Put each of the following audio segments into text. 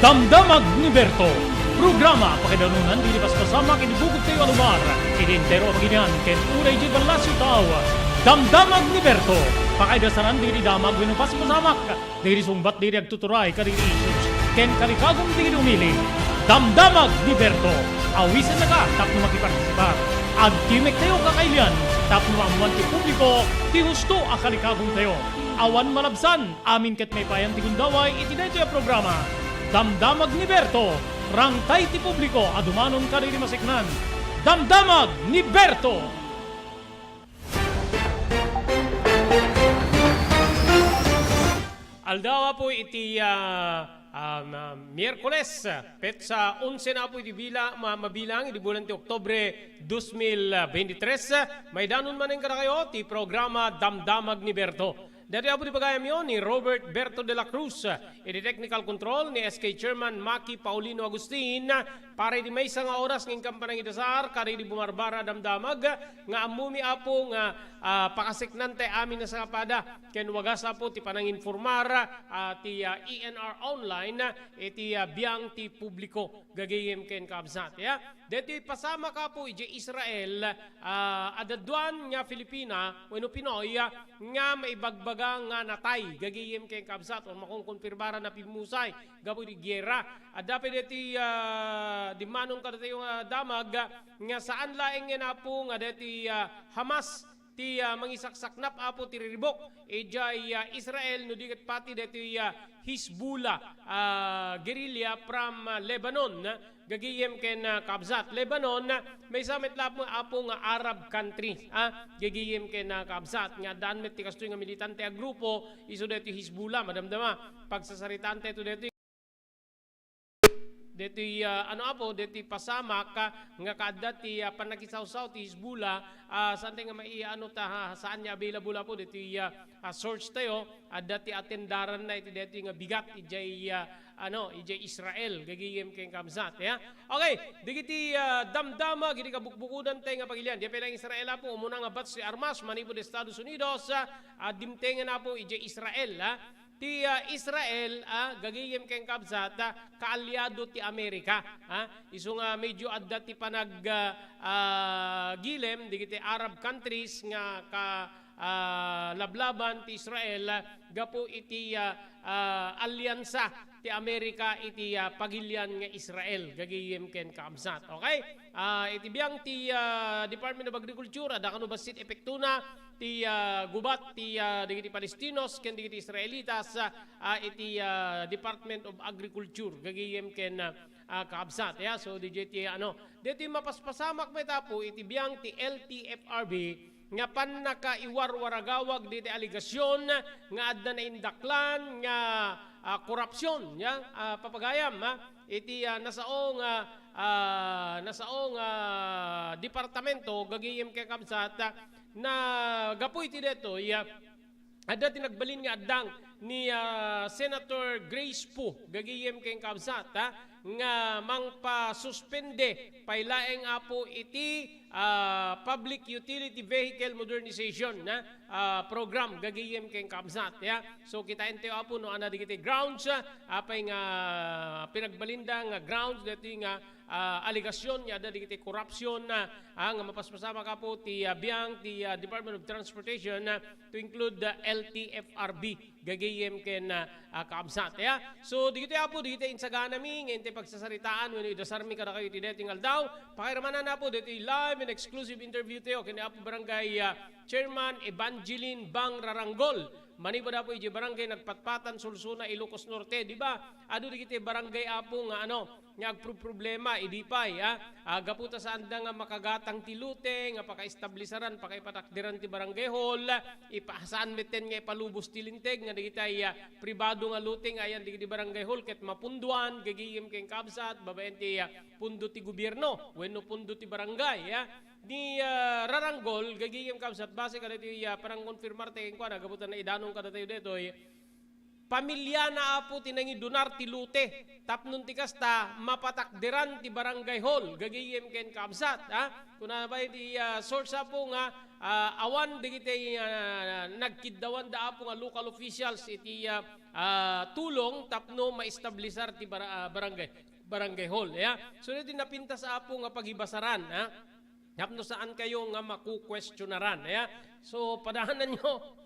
Damdamag ni Berto. Programa pakidanunan dili pas kasama kinibugod kayo alumar. Idintero maginian ken unay di balasyo tao. Damdamag ni Berto. Pakaidasaran dili damag wenno pas pasamak. Dili sumbat dili agtuturay kadiri issues. Ken kalikagom dili umili. Damdamag ni Berto. Awisan na ka tapno makipartisipar. Ag kimek tayo kakailian tapno amuan ti publiko ti husto a kalikagom tayo. Awan malabsan amin ket may payan ti gundaway iti daytoy a programa. Damdamag ni Berto, rangtay ti publiko, adumanon ka rin masiknan. Damdamag ni Berto! Aldawa po iti Miyerkules, petsa 11 na po iti mabilang, iti bulan ti Oktobre 2023. May danon man nga kayo, ti programa Damdamag ni Berto. Dati po di pagayam yun ni Robert Berto de la Cruz, iti technical control ni SK Chairman Maki Paulino Agustin, para di may isang oras ng kampanang idasar, kari di bumarbara damdamag, nga amumi apo nga pakasiknante amin na sa kapada, ken wagas apo ti panang informar, ti ENR online, iti biyang ti publiko, gagayim ken kabsat. Dati pasama ka po iti Israel, adadwan nga Filipina, wano Pinoy, nga maibagbaga nga natay gagayem kay kabsat o makongkonfirbara na pimusay gapo di giyera at dapat deti di manong kada tayo damag nga saan laeng nga po nga deti Hamas ti mangisaksaknap apo ti riribok ejay Israel no diket pati deti Hezbollah guerrilla from Lebanon gagiyem ken kabsat Lebanon may samet lapo apo nga Arab country gagiyem ken kabsat nga danmet ti kastoy nga militante a grupo isu deti Hezbollah madamdama pagsasaritaan to deti deti pasamak nga kadda ti panakisaw-saw ti Hezbollah saan nga maiano ta saan niya available po deti search tayo dati atendaran na iti deti nga bigat ijay Israel gagiyem ken kamsat okay digiti damdama gidi kabukbukudan tay nga pagilian di pelang Israel po umuna nga bat si armas manipo de Estados Unidos dimtengen na po ijay Israel ti Israel gagayem ken kabsat kaalyado ti Amerika isu nga medyo adda ti panag gilem digiti Arab countries nga ka lablaban ti Israel gapo iti alyansa ti Amerika iti pagilian nga Israel gagayem ken kabsat okay iti biyang ti Department of Agriculture ada kanu basit epektuna ti gubat ti digiti Palestinos ken digiti Israelitas iti Department of Agriculture gagayem ken kabsat so digiti deti mapaspasamak metapo iti biyang ti LTFRB nga panakaiwarwaragawag diti aligasyon nga adda na indaklan nga korupsyon papagayam iti nasaong departamento gagayem kay kabsat na gapoy ti detoy adda tinagbalin nga addang ni Senator Grace Poe gagayem kay kabsat nga mangpa-suspende pailaeng apo iti Public Utility Vehicle Modernization program gagayem kay kabsat so kita ente apo no ana digiti grounds apay nga pinagbalinda nga grounds dati nga aligasyon nga ada digiti corruption nga mapaspasama ka po ti biyang ti Department of Transportation to include the LTFRB gagayem ken kabsat so digiti apo digiti insagana mi ngente pagsasaritaan wenno idasarmi kada kayo ti deti aldaw pakiramanan na po deti live and exclusive interview tayo kini apo barangay Chairman Evangeline Bang Raranggol maniba da po iti barangay nagpatpatan Sulsuna Ilocos Norte di ba adu digiti barangay apo nga nga problema idipay gaputa sa anda nga makagatang tilute nga pakaestablisaran pakaipatakdiran ti barangay hall ipasaan meten nga ipalubos tilinteg nga digitay pribado nga luting ayan digiti barangay hall ket mapunduan gagiyem ken kabsat babaen ti pundo ti gobyerno wenno pundo ti barangay ni Raranggol gagiyem kabsat base kada ti parang konfirmar te ken kuana gaputa na idanong kada tayo detoy pamilya na apo tinangi dunar ti lute. Tapnon ti kasta mapatakderan ti barangay hall gagayem ken kabsat. Kuna ba ti source apo nga awan digiti nagkiddawan da apo nga local officials iti tulong tapno maestablisar ti barangay hall. So iti napinta sa apo nga paghibasaran. Tapno saan kayo nga makukwestiyonaran. So padaanan nyo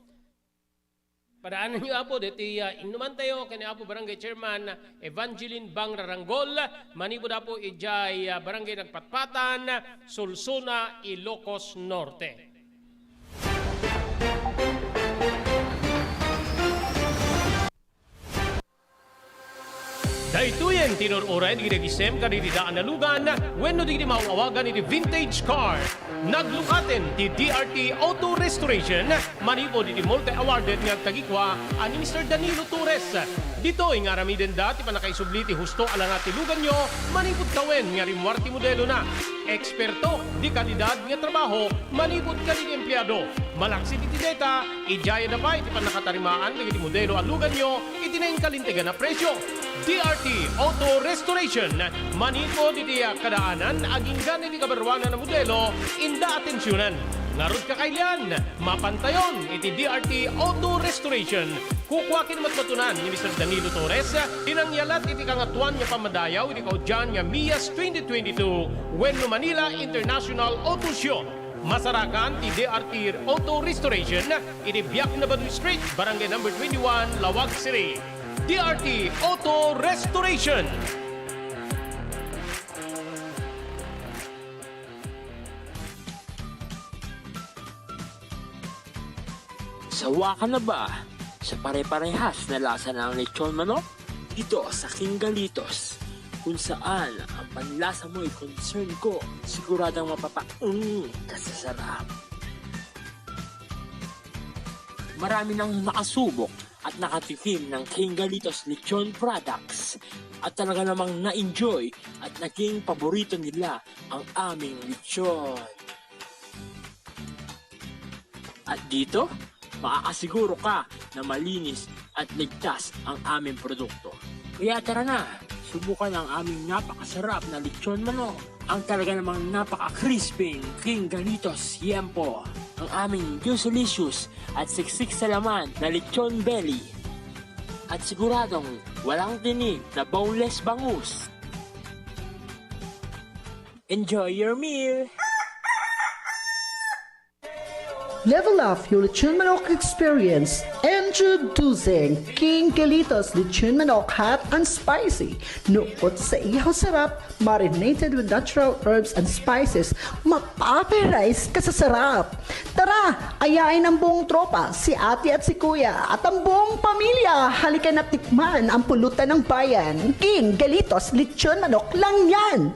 apo diti inuman tayo kani apo barangay chairman Evangeline Bang Raranggol manipod apo ijay barangay Nagpatpatan, Sulsuna, Ilocos Norte. Daytoyen tinururay di nagisem kanididaan na lugan wenno di mauawagan iti vintage car. Naglukaten ti DRT Auto Restoration manipod iti multi-awarded nga tagikwa ani Mr. Danilo Torres. Dito nga ramiden da ti panakaisubli ti husto alang ati lugan nyo manipod kawen nga rimwarti modelo na. Eksperto di kalidad nga trabaho manipod kalid empleyado. Malaksi ti data ijaya na pa iti panakatarimaan iti modelo alugan nyo itinaing kalintegan na presyo. DRT Auto Restoration manipod iti kadaanan aging gani ti kabarwanan na modelo inda atensyonan. Ngarod kakailan, mapantayon iti DRT Auto Restoration. Kukwakin matmatunan ni Mr. Danilo Torres, tinangyalat iti kangatuan nga pamadayaw iti kaudyan nga MIAS 2022 Wenno Manila International Auto Show. Masarakan ti DRT Auto Restoration iti Biak na Baduy Street, Barangay number 21, Lawag City. DRT Auto Restoration. Sawa ka na ba sa pare-parehas na lasa ng lechon manok? Dito sa King Galitos, kung saan ang panlasa mo ay concern ko, siguradang kasasarap. Marami nang nakasubok at nakatikim ng King Galitos lechon products at talaga namang na-enjoy at naging paborito nila ang aming lechon. At dito, makakasiguro ka na malinis at ligtas ang aming produkto. Kaya tara na, subukan ang aming napakasarap na lechon manok. Ang talaga namang napaka-crispy King Galitos Yempo. Ang aming juicelicious at siksik sa laman na lechon belly. At siguradong walang tinig na boneless bangus. Enjoy your meal! Level up your lechon manok experience. Introducing King Galitos Lechon Manok Hot and Spicy. Nukot sa ihaw sarap, marinated with natural herbs and spices, mapaperize ka sa sarap. Tara, ayain ang buong tropa, si ate at si kuya, at ang buong pamilya. Halika na tikman ang pulutan ng bayan. King Galitos Lechon Manok lang yan.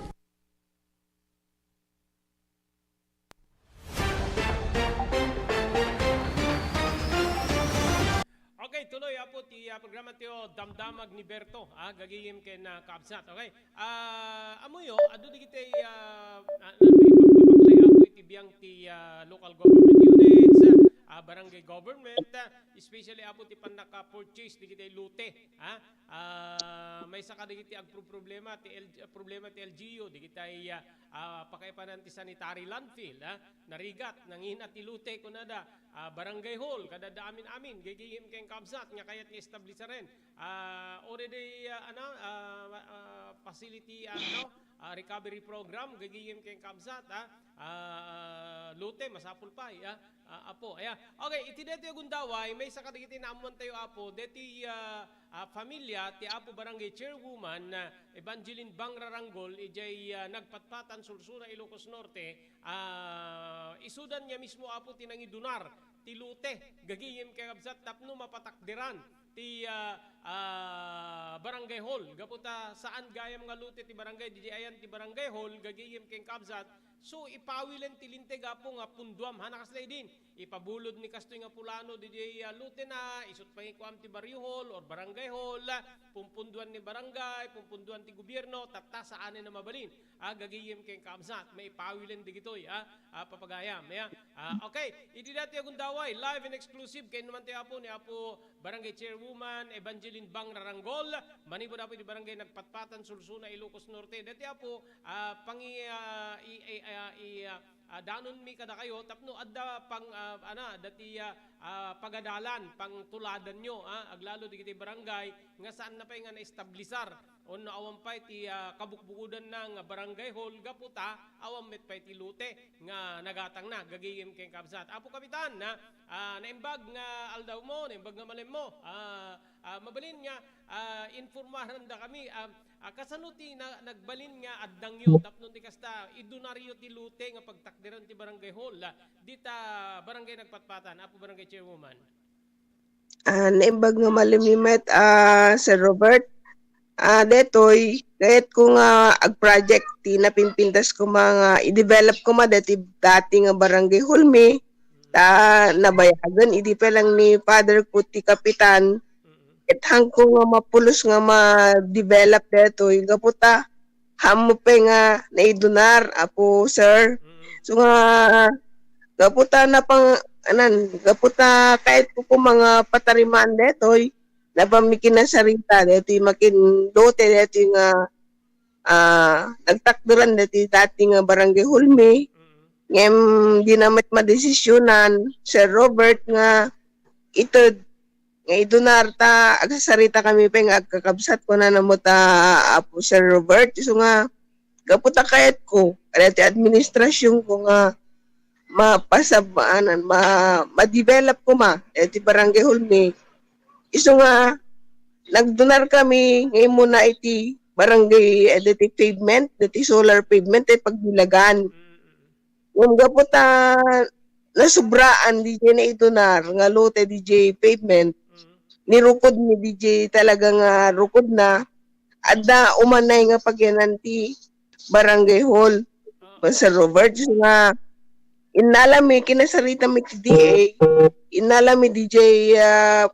Okay, tuloy apo ti programa tiyo Damdamag ni Berto, gagayim ken kabsat. Okay. Amoyo adu digiti ipagpapaklay apo iti biyang ti local government units, barangay government, especially apo ti panaka-purchase digiti lute, may saka digiti problema ti LGU digiti pakaipanan ti sanitary landfill, narigat nangina ti lute kunada barangay hall kada amin gigihim keng kabsat nga kayat nga establisharen already facility recovery program gigihim keng kabsat lute masapul pa apo okay iti deti gundaway may sakadigiti naamuan tayo apo deti familia ti apo barangay chairwoman Evangeline Bang Raranggol ijay Nagpatpatan, Sulsuna, Ilocos Norte isudan niya mismo apo tinangi dunar ti lute gagiyem kay kabsat tapno mapatakdiran ti barangay hall gaputa saan gayam nga lute ti barangay di ayan ti barangay hall gagiyem kay kabsat So ipawilen tilinteg apo nga punduam hanakas din. Ipabulod ni kastoy nga pulano DJ lute na isut pa ko ti barrio hall or barangay hall, pumpunduan ni barangay, pumpunduan ti gobyerno, tatta saan na mabalin. Gagayem kay kamsat, may ipawilen di gitoy, papagayam. Okay, iti dati akong daway, live and exclusive kay naman ti apo ni apo barangay chairwoman Evangeline Bang Raranggol, manibo na po di barangay nagpatpatan Sursuna Ilocos Norte. Dati apo danon mi kada kayo tapno adda pang dati pagadalan pang tuladan nyo aglalo di kiti barangay nga saan na pa nga na-establisar on awam pa iti kabukbukudan ng barangay hall gaputa awam met pa iti lute nga nagatang na gagayem kay kabsat apo kapitan naimbag nga aldaw mo naimbag nga malem mo mabalin nga informahan da kami kasanuti na nagbalin nga addang yo tapno ti kasta idunaryo ti lute nga pagtakdiran ti barangay hall dita barangay nagpatpatan apo barangay chairwoman. Naimbag nga malimimet Sir Robert. Detoy kahit ko nga ag-project ti napinpintas ko mga i-develop ko dati nga barangay hall mi nabayagan idi pa lang ni father ko ti kapitan hang ko nga mapulos nga ma-develop detoy gaputa hamo pa nga naidunar apo sir. So nga gaputa na pang gaputa kahit ko mga patariman detoy napamikin na sarita dito makin dote dito nga nagtakduran dati nga barangay hulmi ngem dinamit madesisyonan Sir Robert nga ito nga idunar ta agsasarita kami pa nga agkakabsat ko na namo ta apo Sir Robert so nga gaputa kahit ko dati administrasyon ko nga mapasabaanan ma-develop ko dati barangay hulmi iso nga nagdonar kami ngayon muna iti barangay dati pavement, dati solar pavement ay pagbilagan. Yung gaputa nasubraan DJ na idonar nga lote DJ pavement nirukod ni DJ talaga nga rukod na adda umanay nga pagyananti barangay hall Sir Robert nga inalami kinasarita mi ti DA inalami DJ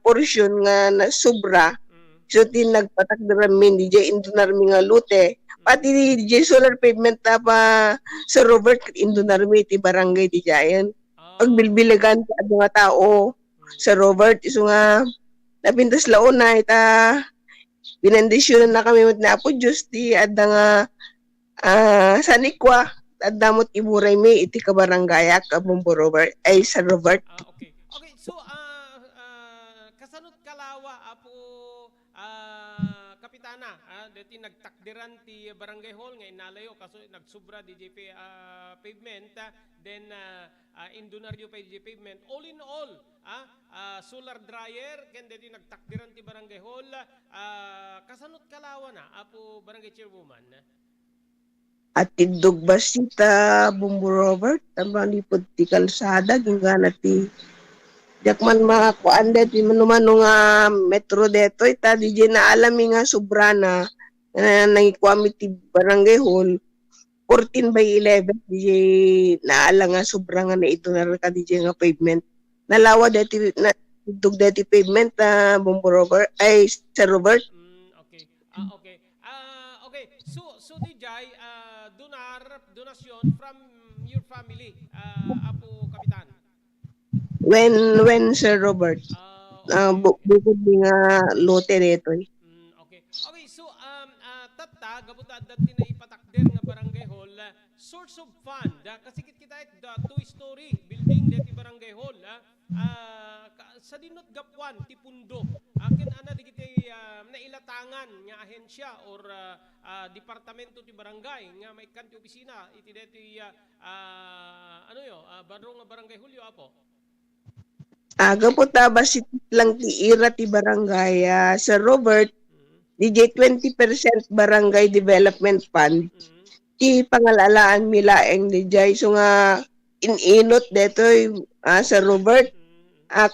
portion nga na sobra so din nagpatakdaran min DJ indunar mi nga lute pati DJ solar pavement pa sa Robert indunar mi ti barangay di jayan pagbilbilagan sa mga tao sa Robert iso nga napintas laon na ita binendisyonan na kami na po Diyos ti adda nga sanikwa adamot iburay mi iti kabarangaya kabumbo Robert ay sa Robert. Okay. So kasanot kalawa apo kapitana dati nagtakdiran ti barangay hall nga inalayo kaso nagsubra DJP pavement then indunaryo pa DJ pavement all in all solar dryer ken dati nagtakdiran ti barangay hall kasanot kalawa na apo barangay chairwoman. At tidog basita Bumbo Robert tambang lipod ti kalsada gingana ti jakman mga kuan deti manumano nga metro deto ita DJ na alami nga sobrana nangikwami ti barangay hall 14/11 DJ na ala nga sobra nga na ito na ka DJ nga pavement nalawa deti na tidog deti pavement Bumbo Robert ay Sir Robert. Okay. Okay. So DJ donasyon from your family apo kapitan. When Sir Robert bukod nga lote dito Okay, so tatta gabuta dati na ipatakder nga barangay hall source of fund kasi kita two-story building dati barangay hall sa dinot gapwan ti pundo akin ana digiti nailatangan nga ahensya or departamento ti barangay nga may kanti opisina iti deti barong barangay Hulyo apo. Gaputa basit lang ti ira ti barangay Sir Robert DJ 20% barangay development fund ti pangalalaan milaeng DJ so nga ininot detoy Sir Robert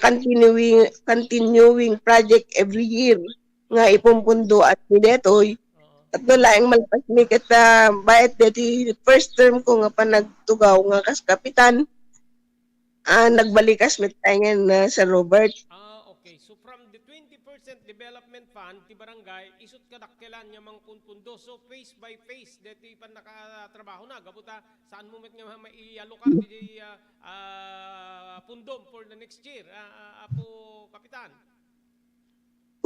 continuing project every year nga ipumpundo at ni detoy Tatlo laing malapas mi kita bayat dati first term ko nga pa nagtugaw nga kas kapitan. Nagbalikas mit tayo na sa Robert. Okay. So from the 20% development fund ti barangay, isut ka dakkelan niya mang punpundo. So phase by phase, dito pa nakatrabaho na. Gabuta, saan mo met nga maialokar di pundom for the next year, Apo Kapitan?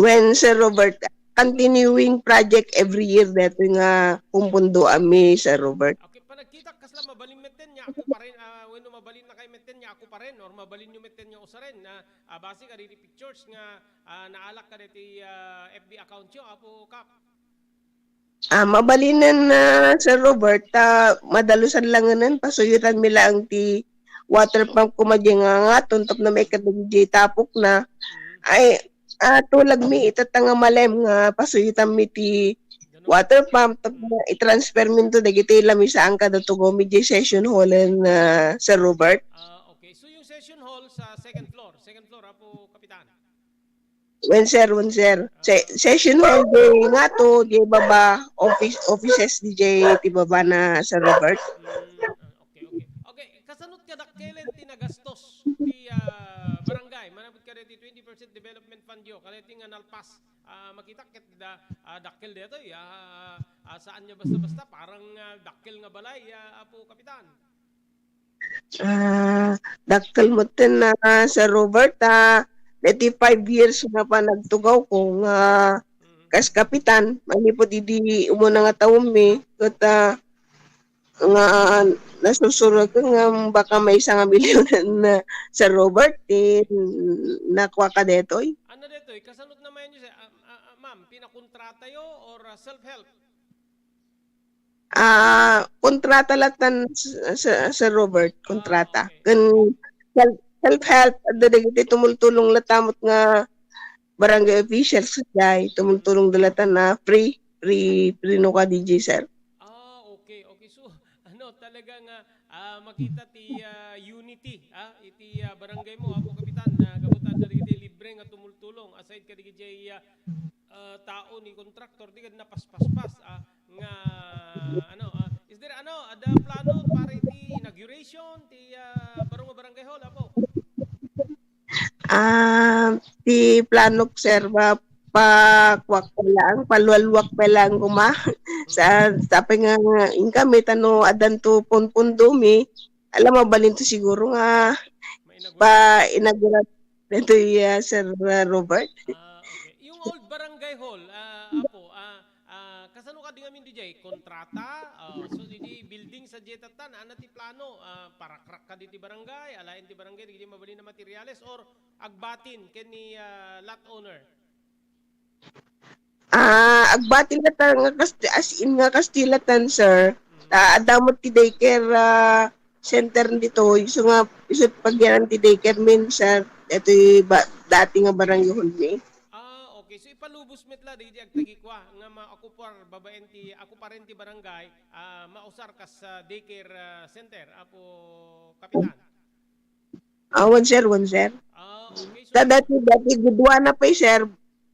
When Sir Robert, continuing project every year dito nga pumpundo ami Sir Robert. Okay, pa nagkita kasla mabalin meten niya ako pa rin, when mabalin na kay meten niya ako pa rin, or mabalin nyo meten niya usa rin, na base ka di pictures nga naalak ka di FB account nyo, Apo Kap. Mabalinan na Sir Robert, madalusan lang nganan, pasuyutan mi lang ti water pump kumadya nga tuntop na may kadagji tapok na, ay, tulag mi itatanga malem nga pasuyutan mi ti water pump, i-transfer min to, dagiti lami sa angka da tugo mi di session hall Sir Robert. Okay, so yung session hall sa second floor, Apo Kapitan. When sir. Session hall di nga to, di baba, offices di ti baba na Sir Robert. Okay. Kasanot ka dakkelan ti nagastos ti barangay. Manabot ka ti 20% development fund yo. Kaliti nga nalpas. Makita ket dakkel dito. Saan niya basta-basta parang dakkel nga balay, Apo Kapitan. Dakkel mo tin na Sir Robert, 5 years na pa nagtugaw ko nga kas kapitan, mali po di umuna nga taon mi, kata nga nasusurod ko nga baka may 1 milyon na Sir Robert, nakuha ka detoy. Ano detoy? Kasanot naman yun siya, ma'am, pinakontrata yo or self-help? Kontrata latan sa Robert, kontrata. Okay. Kan self-help, adagiti tumultulong latamot nga barangay officials day, tumultulong dalatan na free no ka DJ sir. Okay. So, talagang makita ti unity, iti barangay mo, Apo Kapitan, na gabutan dali iti libre nga tumultulong. Aside ka di tao ni contractor, di ka napaspaspas, nga, is there, ada plano para iti inauguration, ti barangay hall, Apo? Ti plano sir, pakwak pa lang, palualwak pa lang kuma. Sa tapay nga kami tano adan to punpundumi, alam mo balin to siguro nga pa inaugurat dito Sir Robert. Okay. Yung old barangay hall, Apo, kasano ka din amin DJ? Kontrata? So, di building sa jetatan, ti plano? Para crack ka di barangay, alain ti barangay, di mabali na materials, or agbatin kani lot owner? Agbatin na as in nga kastilatan, sir. Adamot ti daycare center dito. So nga, isot pagyaran ti daycare min, sir. Ito dati nga barangay hall mi. Okay. So ipalubos metla di agtagi kwa nga maokupar babaen ti ako pa rin ti barangay mausar kas daycare center, Apo Kapitan. One sir. Okay. So, Dati gudwana pa sir.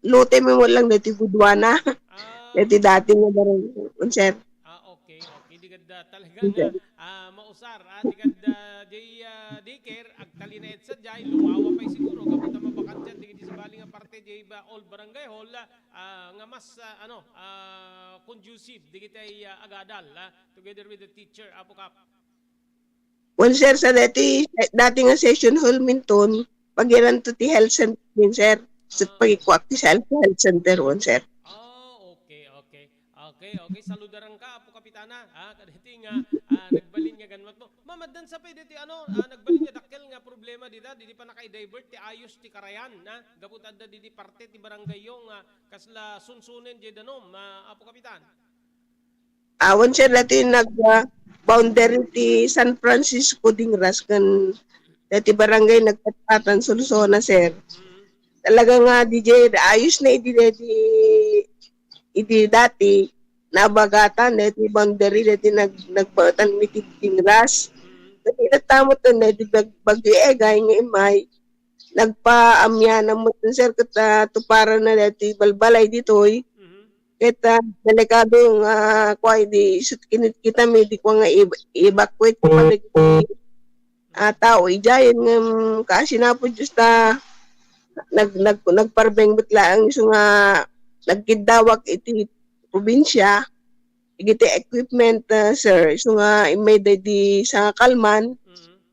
Lote mo lang dati gudwana. Dati nga barangay one sir. Okay. Di ganda talagang mausar. Di ganda daycare agtali na edsa jay lumawa pa siguro kapag mabakan dyan di sa baling parte jay ba old barangay hall nga mas conducive di kita agadal together with the teacher, Apo Kap. One sir sa dati nga session hall minton pagiran to ti health center min sir. Sa pagikuak ti health center one sir. Okay. Saludaran ka, Apo Kapitana. Kaditi nga nagbalin nga ganwat mo. Mamadan sa pwede ti nagbalin nga dakkel nga problema di pa naka-divert ti ayos ti karayan na gaputad da di parte ti barangay yung kasla sunsunen di danom, Apo Kapitan. Awan sir dati boundary ti San Francisco dingras kan dati barangay nagpatatan solusona sir. Talaga nga DJ ayos na idi dati nabagatan dati boundary dati nagbatan mi ti dingras. Dati natamot na dati bagyo egay nga imay nagpaamya na mo sir kata tuparan na dati balbalay ditoy. kita delikado nga kuay di isut kinit kita mi di ko nga evacuate ko pa tao ijayan nga kasi na po just nagparbeng bitla ang iso nga nagkidawak iti probinsya iti equipment sir iso nga imay di sa kalman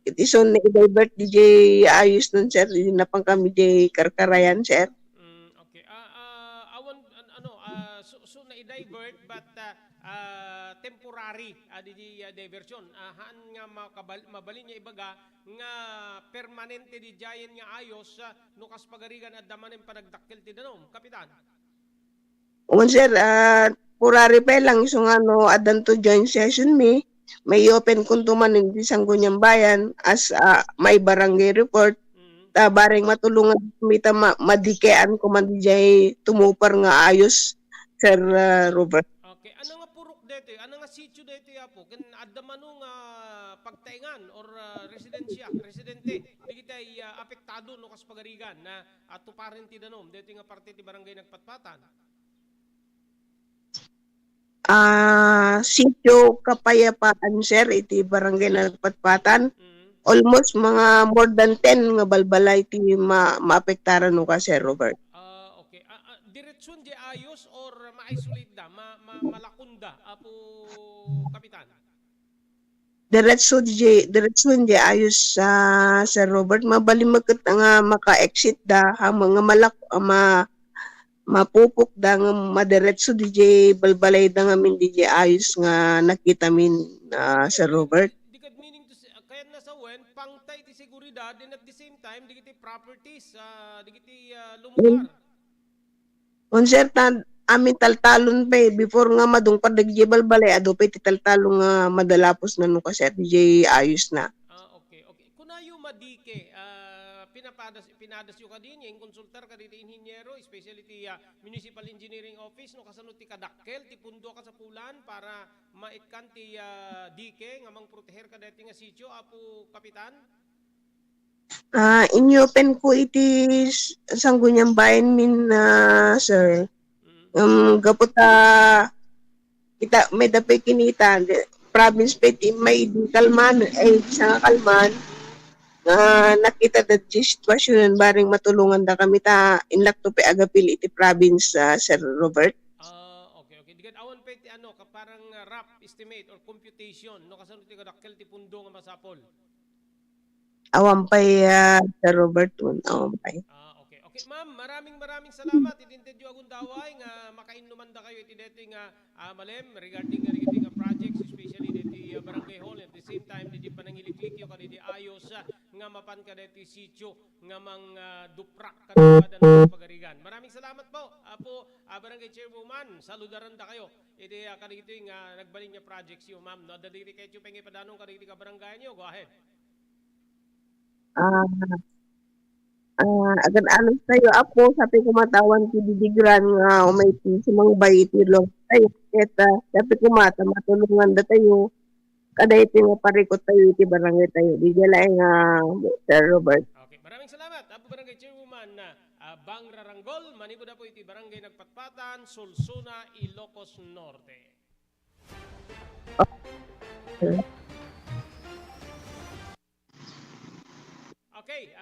iti son na i-divert DJ ayos nun sir di na pang kami di karkarayan sir. Okay. Awan so na i-divert but temporary di diversion. Haan nga mabalin niya ibaga nga permanente di giant nga ayos nukas pagarigan at damanin panagdakkel ti danom, kapitan. Sir, purari pa lang iso nga adan to joint session may open kuntuman ng isang gunyang bayan as may barangay report baring matulungan kumita madikean ko man dijay tumupar nga ayos Sir Robert. Okay, ano nga purok dito? Ano nga sitio dito yapo? Ken adda mano nga pagtaingan or residente di kita apektado no kas pagarigan na tuparin ti danom dito nga parte ti barangay nagpatpatan. Sitio Kapayapaan sir iti barangay nagpatpatan. Almost mga more than 10 nga balbalay ti maapektaran no ka Sir Robert. Okay. Diretson di ayos or ma-isolate da, malakunda apo kapitan. Diretso di ayos sa Sir Robert mabalimagkat nga maka-exit da mga mapupok da nga madiretso DJ balbalay da nga min DJ ayos nga nakita min Sir Robert. Di meaning to say, kaya nasa wen pangtay ti seguridad and at the same time di kiti properties di kiti lumugar. Konsertan amin taltalon pa before nga madungpad DJ balbalay ado pa ti taltalon nga madalapos na no kasi DJ ayos na. Okay. Kunayo madike pinadas yu kadin yung konsultar ka dito inhinyero especially ti municipal engineering office no kasano ti kadakkel ti pundo ka sa pulan para maitkan ti dike nga mang proteher ka dito nga sitio apo kapitan. Inyopen ko iti sanggunyang bayan min sir. Gapot kita may dapay kinita province pet may di kalman sa kalman nakita da di sitwasyon baring matulungan da kami inlakto pe agapil iti province Sir Robert. Okay. Digan awan pa iti parang rough estimate or computation no kasano ti kadakkel ti pundo nga masapol. Awan pay Sir Robert awan pay. Okay, ma'am, maraming salamat. Itintid yung agundaway nga makainuman da kayo iti dito nga malem regarding nga projects especially dito barangay hall at the same time dito panangiliklik yung kanidi ayos nga mapan ka dito sitio nga mang duprak ka ng pagarigan. Maraming salamat po. Barangay Chairwoman, saludaran da kayo. Iti kanito nga nagbalin niya projects yung ma'am. No? Dadiri kayo pengi padanong kanito ka barangay niyo. Go ahead. Agan alos tayo ako sabi ko matawan ti didigran nga umayti sumangbay iti long tayo eta sabi ko matulungan da tayo kada iti nga parikot tayo iti barangay tayo di jalay nga Sir Robert. Okay, maraming salamat. Apo barangay chairwoman na Bang Raranggol, manibo na po iti barangay Nagpatpatan, Solsona, Ilocos Norte. Okay,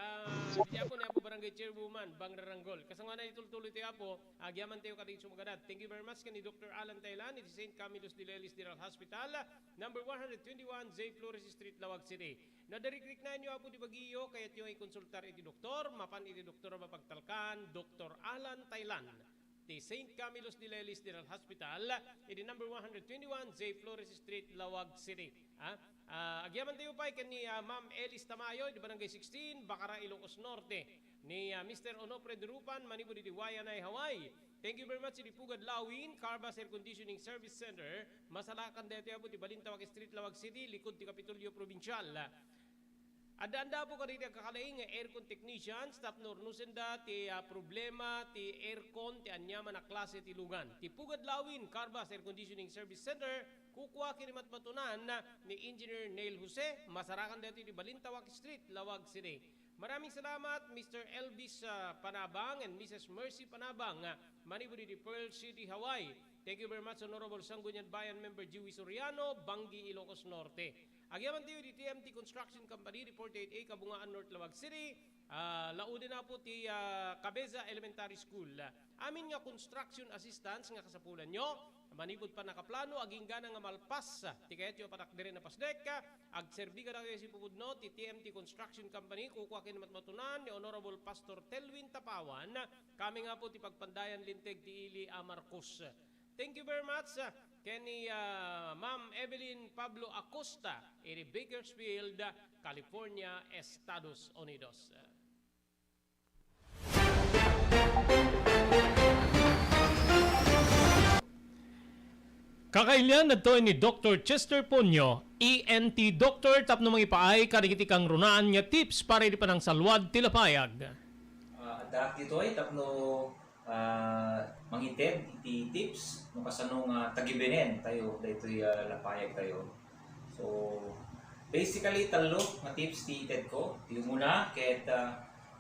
di ako na po barangay chairwoman, Bang Raranggol. Kasama na itultuloy tayo po, agyaman tayo kading sumaganad. Thank you very much kani Dr. Alan Taylan, iti St. Camillus de Lelis General Hospital, number 121, J. Flores Street, Lawag City. Nadarikrik na nyo po di Baguio, kaya't yung i-consultar iti doktor, mapan iti doktor mapagtalkan, Dr. Alan Taylan, di St. Camillus de Lelis General Hospital, iti number 121, J. Flores Street, Lawag City. Agyaman tayo pa ni Ma'am Elis Tamayo di Barangay 16, Bacara, Ilocos Norte, ni Mr. Onofre Durupan, manibo di Wayanay, Hawaii. Thank you very much di Pugad Lawin, Carbas Air Conditioning Service Center, Masalakan dito po di Balintawak Street, Lawag City, likod di Kapitolyo Provincial. Anda po ka rin kakalaing aircon technician, staff nornusen da ti problema ti aircon ti anyaman na klase ti lugan. Ti Pugad Lawin, Carbas Air Conditioning Service Center, kukuha kinimat matunan ni Engineer Neil Jose, Masarakan dito di Balintawak Street, Lawag City. Maraming salamat Mr. Elvis Panabang and Mrs. Mercy Panabang, maniburi di Pearl City, Hawaii. Thank you very much, Honorable Sangguniang Bayan Member Joey Soriano, Bangi, Ilocos Norte. Agyaman tayo di TMT Construction Company, Report 8A, Kabungaan, North Lawag City. Laudin na po ti Cabeza Elementary School. Amin nga construction assistance nga kasapulan nyo. Manipod pa nakaplano, aging gana nga malpas. Ti kayat yung patakdere na pasdek. Agserbi ka na kayo si Pupudno, ti TMT Construction Company. Kukuha kinamatunan ni Honorable Pastor Telwin Tapawan. Kami nga po ti pagpandayan linteg ti Ili Amarcos. Thank you very much, Kenny, Ma'am Evelyn Pablo Acosta, in Bakersfield, California, Estados Unidos. Kakailan na to ni Dr. Chester Ponyo, ENT Doctor, tapno mga ipaay karigiti kang runaan nga tips para di pa ng salwad tilapayag. Adak dito ay tapno mangitid iti tips no kasano nga tagibenen tayo daytoy lapayag tayo. So basically talo nga tips ti ited ko. Ti muna ket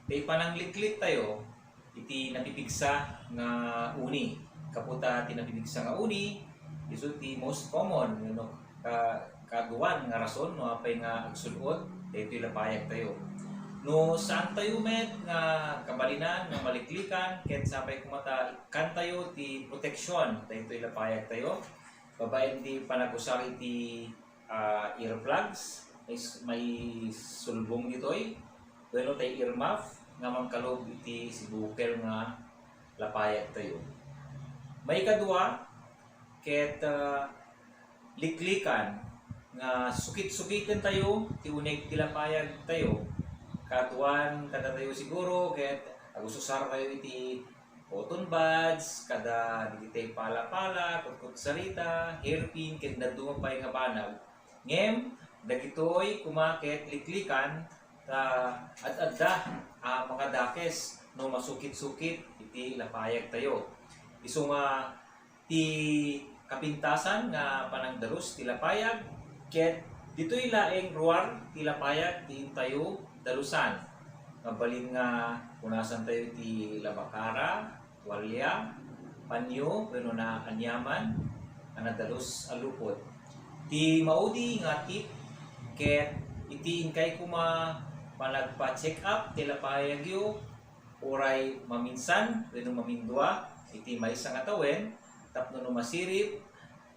tay panangliklit tayo iti napipigsa nga uni. Kaputa ti napipigsa nga uni isu ti most common no kagawan nga rason no apay nga agsulod daytoy lapayag tayo. No saan tayo met nga kabalinan nga maliklikan ket sapay kumata kan tayo ti proteksyon daytoy lapayag tayo. Babaen ti panagusar iti earplugs may sulbong ditoy. Bueno tay earmuff nga mangkalob iti sibukel nga lapayag tayo. May kadua ket liklikan nga sukit-sukitan tayo ti unig ti lapayag tayo. Katuan kada tayo siguro ket agususar tayo iti cotton buds kada digitay pala-pala kutkut sarita hairpin ket nadumapay nga banag ngem dagitoy kumaket liklikan at adda mga dakes no masukit-sukit iti lapayag tayo isu nga ti kapintasan nga panangdalos ti lapayag ket ditoy laeng ruar ti lapayag ti tayo dalusan. Mabalin nga punasan tayo ti labakara, walya, panyo, pero na anyaman, anadalus alupot. Ti maudi nga tip, ket itiin kay kuma panagpa-check up ti lapayag yo, oray maminsan, pero mamindua, iti may isang atawen, tapno no masirip,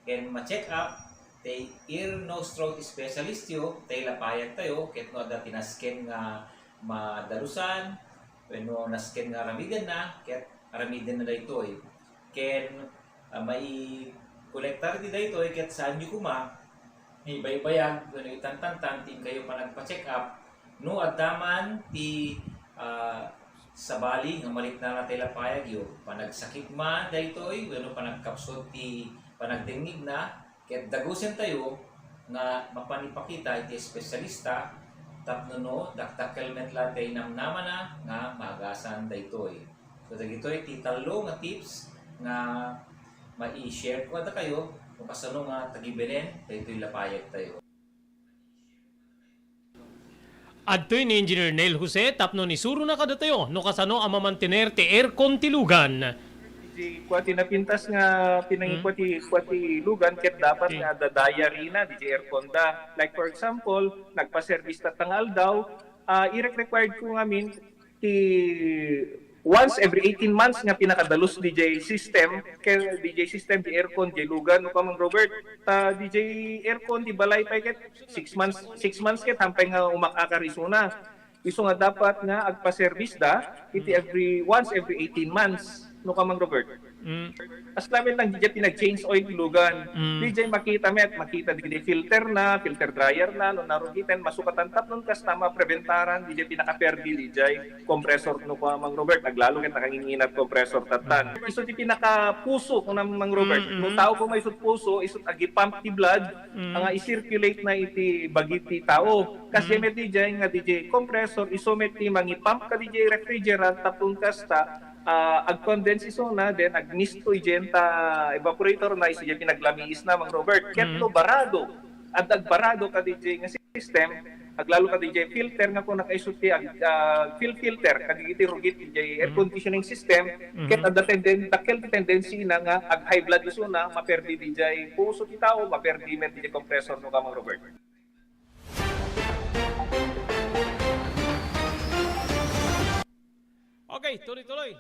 ken ma-check up, tay ear, nose, throat specialist yo, tay lapayag tayo, ket no ada tinasken nga madalusan, no nasken nga aramidan na, ket aramidan na daytoy. Ken may kolektar di daytoy, ket saan nyo kuma, ibaybayag, no itantantan, tin kayo pa nagpa-check up, no adaman ti sabali nga malit na tay lapayag yo, panagsakit man daytoy, no panagkapsot ti panagtingnig na, ket dagusen tayo nga mapanipakita iti espesyalista tapno no daktakelmet latay namnaman na nga magasan daytoy. So dagitoy ti talo nga tips nga mai-share ko ada kayo kung kasano nga tagibenen daytoy lapayag tayo. Adtoy ni Engineer Neil Jose tapno ni suro na kada tayo no kasano ang mamantener ti aircon tilugan. Di kuati napintas nga pinangi kuati lugan ket dapat nga dadaya rina di aircon da. Like for example, nagpa-service tatangal daw, i-required ko ngamin ti once every 18 months nga pinakadalos DJ system kay DJ system di aircon di lugan no kamang Robert DJ aircon di balay pa ket 6 months ket hampay nga umakakarisuna. Isu nga dapat nga agpa-service da iti once every 18 months. No kamang Robert. As namin lang DJ pinag-change oil ilugan. DJ makita di filter dryer na no narugitan masukatan tap nun kas tama preventaran DJ pinaka-perdi DJ compressor no kamang Robert naglalo ket nakanginginat compressor tatan. Isu ti pinaka-puso no namang Robert. No tao ko may isut puso isut agi pump ti blood nga i-circulate na iti bagiti tao. Kasi met DJ nga DJ compressor isu met ti mangi-pump ka DJ refrigerant tapon kasta ag-condense iso na then ag-mist to igenta evaporator na isya pinaglamiis na mang Robert ket no barado at agbarado ka DJ nga system aglalo ka DJ filter nga kung nakaisulti filter kag iti rugit DJ air conditioning system ket adda tendency na nga ag high blood isuna maperdi DJ puso ti tao maperdi met DJ compressor no ka Mang Robert. Okay, tuloy-tuloy.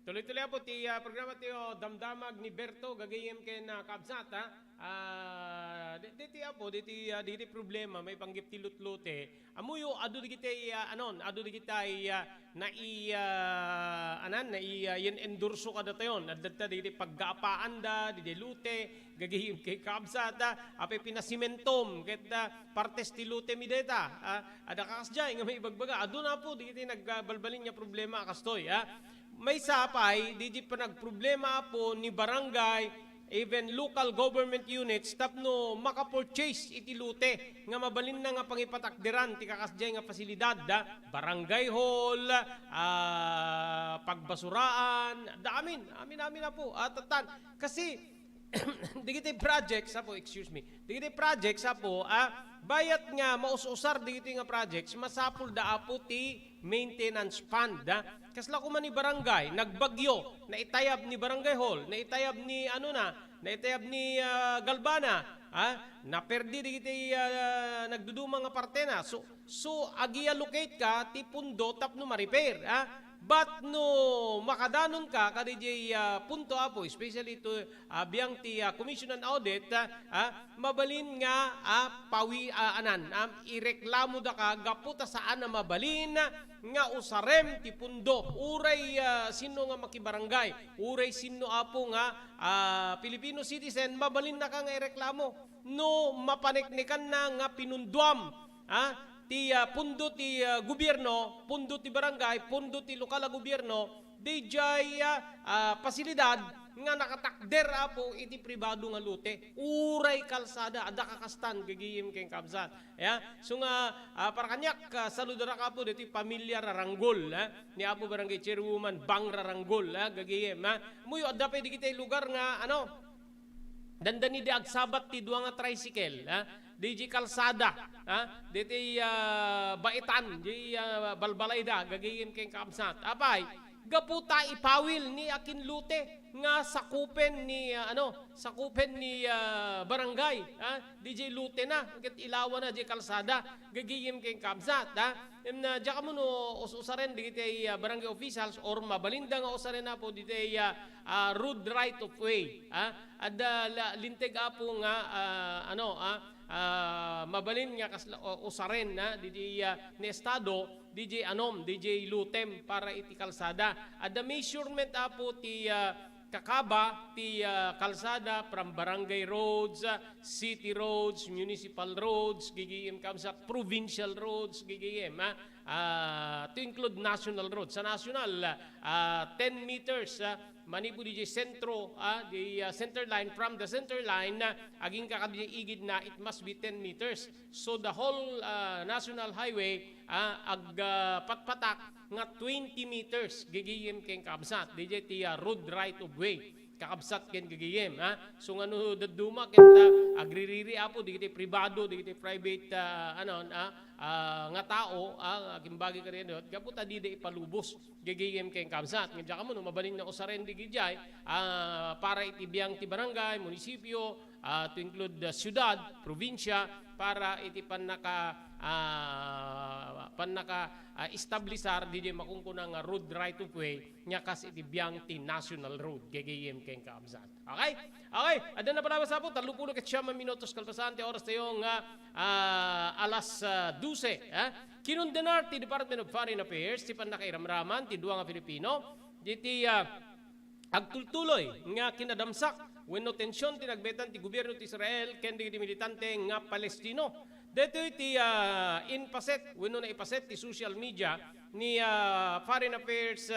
Tuloy-tuloy po ti programa ti Damdamag ni Berto gagayem ken kabsat ha. Diti apo diti problema may panggip ti lutlote. Amuyo adu digiti adu digiti yen endorso kada tayon. Adda diti paggaapaan da diti lute gagayem kay kabsat ape pinasimentom ket partes ti lute mideta. Ada kakasjay nga may ibagbaga. Adu na po diti nagbalbalin nya problema kastoy ha. May sapay, di pa nagproblema po ni barangay, even local government units, tapno makapurchase iti lute, nga mabalin na nga pangipatakdiran, ti kakasjay nga pasilidad, barangay hall, pagbasuraan, amin na po, atatan. Kasi, digiti projects, digiti projects, bayat nga maususar digiti nga projects, masapul da apo ti maintenance fund kasla ko man ni barangay nagbagyo na itayab ni barangay hall na itayab ni naitayab ni Galbana na perdi digiti nagduduma nga parte na so agi-allocate ka ti pundo tapno ma-repair but no makadanon ka kadijay punto apo especially to biyang ti commission and audit mabalin nga ireklamo da ka gaputa saan na mabalin nga usarem ti pundo uray sino nga makibarangay uray sino apo nga Filipino citizen mabalin na ka nga ireklamo no mapaniknikan na nga pinunduam ti pundo ti gobyerno, pundo ti barangay, pundo ti lokal na gobyerno, dijay pasilidad nga nakatakder po iti pribado nga lute. Uray kalsada, ada kakastan, gagiyim keng kabsat. So nga, para kanyak, saludara ka po dito pamilya Raranggol, ni Apo Barangay Chairwoman Bang Raranggol, gagiyim. Muyo, ada pa di kita lugar nga, dandani di agsabat ti duwa nga tricycle, di kalsada, di baitan, di balbalayda, gagayim keng kabsat. Apay, gaputa ipawil ni akin lute nga sakupen ni barangay, di lute na, ket ilawan na di kalsada, gagayim keng kabsat. Diya ka mo no usaren di barangay officials or mabalinda nga usaren na po di road right of way. Ada linteg apo nga mabalin nga usaren na DJ ni estado DJ lutem para iti kalsada ada measurement apo ti kakaba ti kalsada from barangay roads, city roads, municipal roads, gigiyem kamsa provincial roads, gigiyem to include national roads. Sa national 10 meters manipo di sentro the center line from the center line aging kakadiyigid na it must be 10 meters. So the whole national highway patpatak nga 20 meters gigiyem keng kabsat DJ ti road right of way kakabsat ken gigiyem so ngano daduma ken agririri apo digiti pribado digiti private nga tao gimbagi ka rin gaputa di ipalubos gigiyem keng kabsat nga kamo no mabalin na usaren digijay para itibiyang ti barangay munisipyo to include the syudad probinsya para iti panaka establisar di makungkunang road right of way nya kas iti biyang ti national road gagayem keng kaabsat. Okay? Ada na pala sa po 39 minutos kalpasan ti oras tayo nga alas 12 kinundenar ti Department of Foreign Affairs ti panakairamraman ti duwa nga Filipino diti agtultuloy nga kinadamsak wenno tensyon ti nagbetan ti gobyerno ti Israel ken di militante nga Palestino. Dito iti inpaset, wino na ipaset ti social media ni Foreign Affairs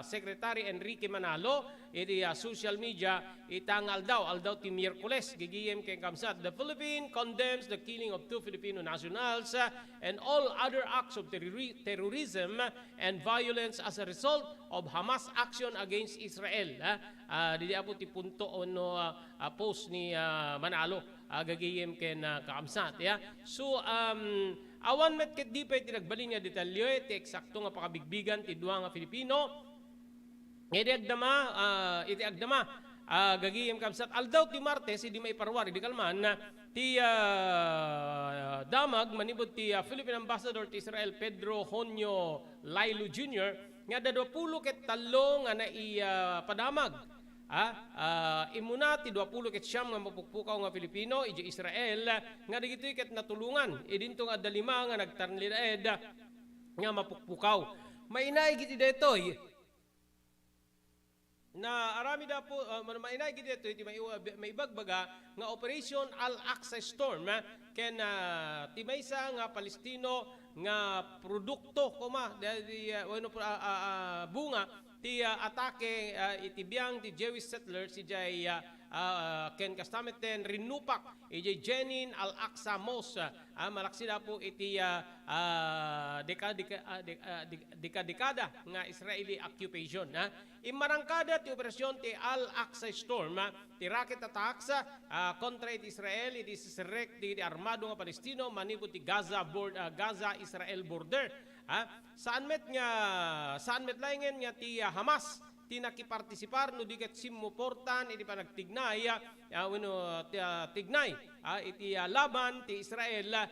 Secretary Enrique Manalo, iti social media itangal daw ti Miyerkules, gigiyem keng kamsat. The Philippines condemns the killing of 2 Filipino nationals and all other acts of terrorism and violence as a result of Hamas action against Israel. Didi apo ti punto post ni Manalo. Gagayem ken kaamsat. So Awan met ket di pa iti nagbalin nga detalyo iti eksakto nga pakabigbigan ti duwa nga Filipino. Iti agdama gagiyem kamsat aldaw ti Martes idi maiparwar idi kalman ti damag manibod ti Philippine Ambassador ti Israel Pedro Honyo Lailo Jr. nga da 20 ket 3 nga padamag. Imuna ti 20 ket siyam nga mapukpukaw nga Filipino iti Israel nga digitoy ket natulungan idinto nga 5 nga nagtarnlidaed nga mapukpukaw. Mainay giti detoy na arami da po mainay giti detoy iti maibagbaga nga Operation Al-Aqsa Storm ken ti maysa nga Palestino nga produkto bunga ti atake iti biyang ti Jewish settlers si jay ken kastameten rinupak iti Jenin Al-Aqsa Mosque malaksida po iti dekada nga Israeli occupation. Imarangkada ti operasyon ti Al-Aqsa Storm ti rocket attacks kontra iti Israel iti sirek ti armado nga Palestino manipod ti Gaza-Israel border. Saan met laingen nga ti Hamas ti nakipartisipar no di ket simmuportan iti panagtignay tignay iti laban ti Israel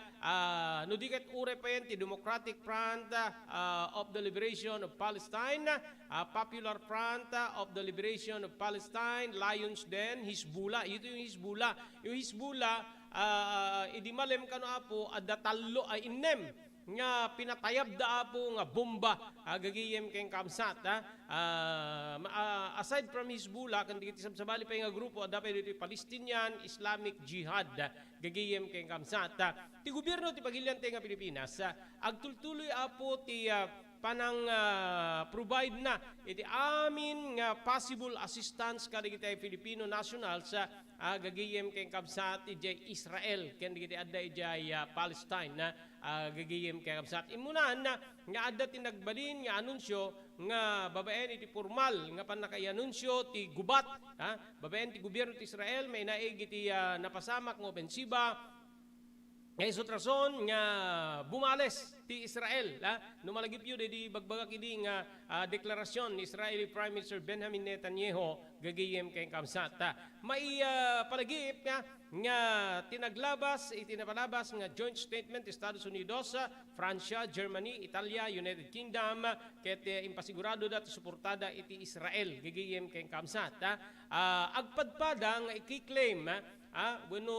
no di ket ure pa ti Democratic Front of the Liberation of Palestine, Popular Front of the Liberation of Palestine, Lions Den, Hezbollah. Ito yung Hezbollah. Yung Hezbollah idi malem kano apo adda tallo ay innem nga pinatayab da po nga bomba gagiyem keng kamsat. Aside from Hezbollah kan digiti sabali pa nga grupo dapat iti Palestinian Islamic Jihad gagiyem keng kamsat. Ti gobyerno ti pagilian nga Pilipinas agtultuloy apo ti panang provide na iti amin nga possible assistance kadigiti Filipino nationals gagiyem keng kamsat iti Israel ken digiti adda iti Palestine gagiyem keng kamsat. Imunan nga adda ti nagbalin nga anunsyo nga babaen iti formal nga panakay-anunsyo ti gubat babaen ti gobyerno ti Israel may naig iti napasamak nga opensiba ngay sutrason nga bumales ti Israel numalagip yun di bagbaga kidi nga deklarasyon ni Israeli Prime Minister Benjamin Netanyahu gagiyem kay kamsat. May palagip nga tinaglabas itinapalabas nga joint statement ti Estados Unidos, Francia, Germany, Italia, United Kingdom ket impasigurado dat suportada iti Israel gagiyem kay kamsat. Agpadpada nga ikiklaim bueno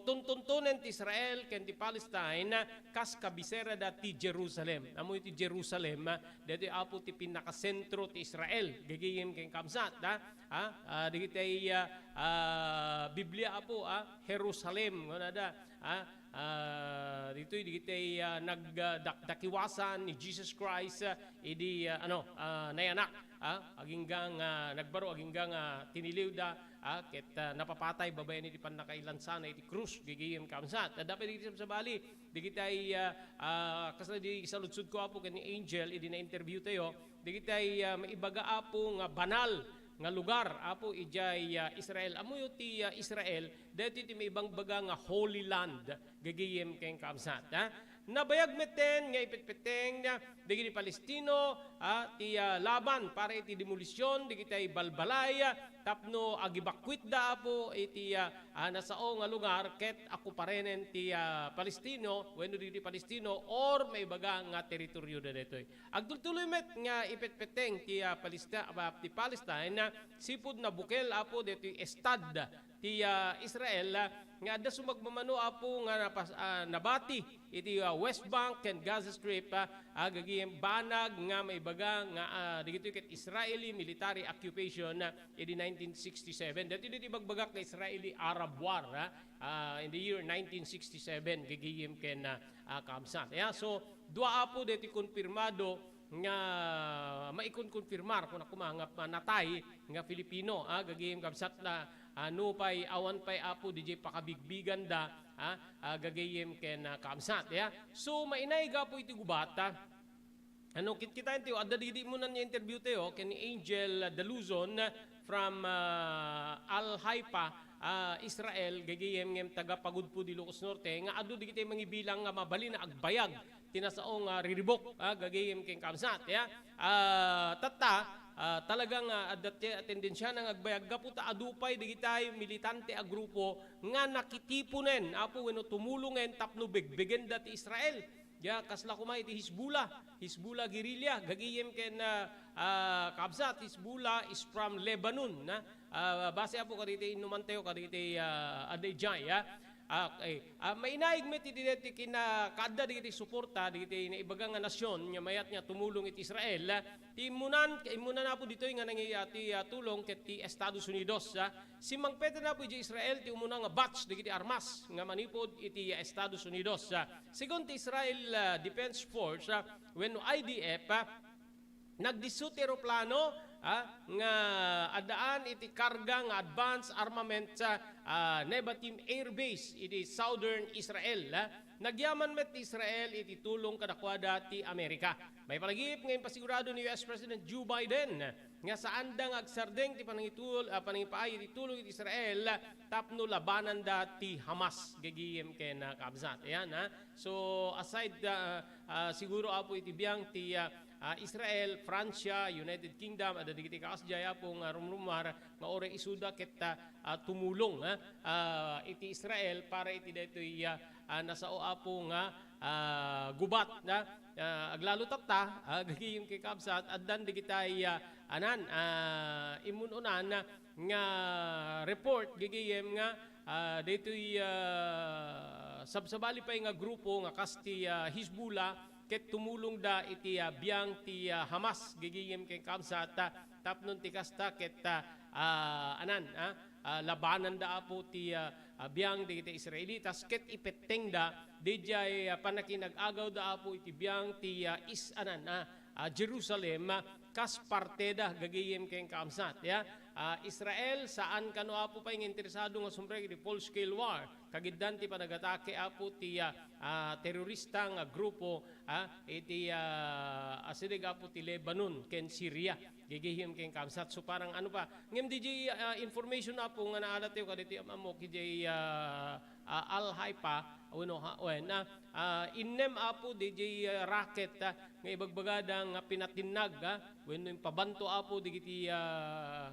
tuntuntunen ti Israel ken ti Palestine kas kabisera da ti Jerusalem. Amo ti Jerusalem dati apo ti pinakasentro ti Israel gagiyem ken kamsat digitay Biblia apo Jerusalem ngonada dito digitay nagdakiwasan ni Jesus Christ idi nayanak aginggang nagbaro aginggang tiniliw da ket napapatay babaen iti panakailansana iti krus gigiyem kamsat. Dapat digiti sa bali digitay kasla di saludsud ko apo ken ni Angel idi na interview tayo digitay maibaga apo nga banal nga lugar apo ijay Israel. Amoy ti Israel dati ti may ibang baga nga Holy Land gagiyem ken kamsat. Nabayag meten nga ipetpeteng digiti Palestino ti laban para iti demolisyon digitay balbalay tapno agibakwit da apo iti nasao nga lugar ket ako parenen ti Palestino wenno digiti Palestino or may baga nga teritoryo da detoy. Agtultuloy met nga ipetpeteng ti Palestine sipud na bukel apo detoy estad ti Israel nga adda sumagmamano apo nga nabati iti West Bank ken Gaza Strip gagiyem banag nga may baga nga digito ket Israeli military occupation iti 1967. Dati diti bagbagak nga Israeli Arab War in the year 1967 gagiyem ken kamsat. So dua apo diti konfirmado nga maikon-konfirmar kung ako mga natay nga Filipino gagiyem kamsat na pay awan pay apo DJ pakabigbigan da gagayem ken kamsat so mainay gapo iti gubata kita tayo adda didi mo na niya interview tayo ken Angel de Luzon from Al-Haifa, Israel, gagayem ngem taga Pagudpo di Ilocos Norte, nga adu di kita mangibilang nga mabali na agbayag, tinasaong riribok, gagayem keng kamsat, ya. Talagang tendensya ng agbayag, gaputa adupay di kitay militante a grupo, nga nakitipunen, apo weno tumulungen tapno begbegen dati Israel. Ya kasla kumay ti Hizbullah guerrilla gagiyem ken kabsat. Hizbullah is from Lebanon na base apo kaditi inumanteo kaditi adayjay ya. Okay. Mainaig met iti kina kada digiti suporta digiti naibagang nga nasyon nya mayat nya tumulong iti Israel imunan na po dito nga nangyayati tulong ket ti Estados Unidos simangpeta na po iti Israel ti umuna nga batch digiti armas nga manipod iti Estados Unidos segon ti Israel Defense Force wenno IDF nagdisut eroplano nga adaan iti karga nga advanced armament sa Nebatim Air Base iti Southern Israel. Nagyaman met ti Israel iti tulong kadakwada ti Amerika. May palagip ngayon pasigurado ni US President Joe Biden nga saan da agsardeng ti panangipaay iti tulong iti Israel tapno labanan da ti Hamas gagiyem ken kabsat. Ayan So aside siguro apo iti biyang ti Israel, Francia, United Kingdom, ada digiti kaasjaya pong rumrumar nga ore isuda ket tumulong iti Israel para iti detoy nasao apo nga gubat na aglalo tapta gagiyem kay kabsat addan digitay imununan nga report gagiyem nga detoy sabsabali pa nga grupo nga kasti Hizbullah ket tumulong da iti biyang ti Hamas gigiyem kay kamsat tapnon ti kasta ket labanan da apo ti biyang di iti Israelitas ket ipetteng da dijay panakinag-agaw da apo iti biyang ti Jerusalem kas parte da gagiyem kay kamsat ya. Israel saan kano apo pa yung interesado nga sumreg di full scale war kagiddan ti panagatake apo ti terorista nga grupo iti asidig apo ti Lebanon ken Syria gigihim ken kamsat so parang ano pa ngem DJ information apo nga naalat yo kaditi amamo kiji Al-Haifa innem apo DJ rocket nga ibagbagada nga pinatinag wenno yung pabanto apo digiti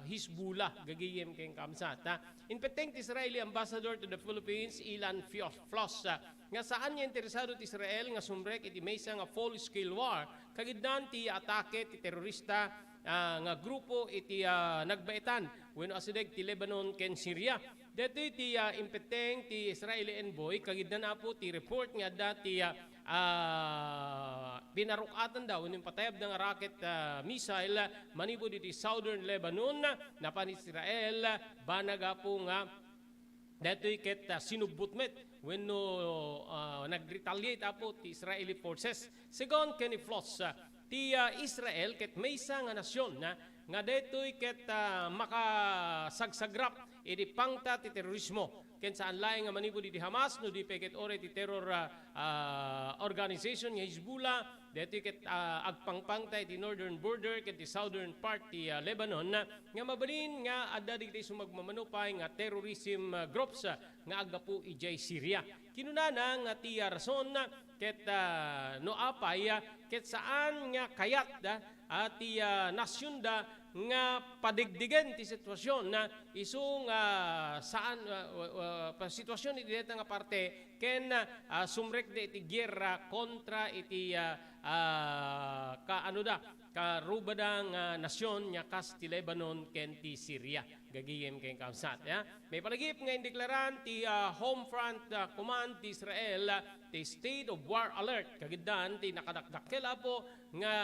Hizbullah gagiyem ken kamsat inpeteng ti Israeli ambassador to the Philippines Ilan Floss nga saan niya interesado ti Israel nga sumrek iti maysa nga full scale war kagiddan ti atake ti terorista nga grupo iti nagbaitan wenno asideg ti Lebanon ken Syria. Dito ti impeteng ti Israeli envoy kagiddan apo ti report nga dati pinarukatan daw ng patayab ng rocket missile manipod iti Southern Lebanon na pan Israel banaga po nga dato'y ket sinubutmet wenno nag-retaliate apo ti Israeli forces. Second Kenny Floss ti Israel ket maysa nga nasyon nga detoy ket makasagsagrap iti pangta ti terorismo ken saan laeng nga manipod iti Hamas no di peket ore ti terror organization nga Hizbullah detoy ket agpangpangta iti northern border ket ti southern part ti Lebanon nga mabalin nga adda digiti sumagmamanupay nga terrorism groups nga agapu ijay Syria. Kinunana nga ti rason ket no apay ket saan nga kayat ti nasyon da nga padigdigen ti sitwasyon na isung saan sitwasyon iti deta nga parte ken sumrek de iti giyera kontra iti karubadang nasyon nya kas ti Lebanon ken ti Syria gagiyem ken kamsat may palagip nga indeklaran ti Home Front Command ti Israel ti state of war alert kagiddan ti nakadakdakkel apo nga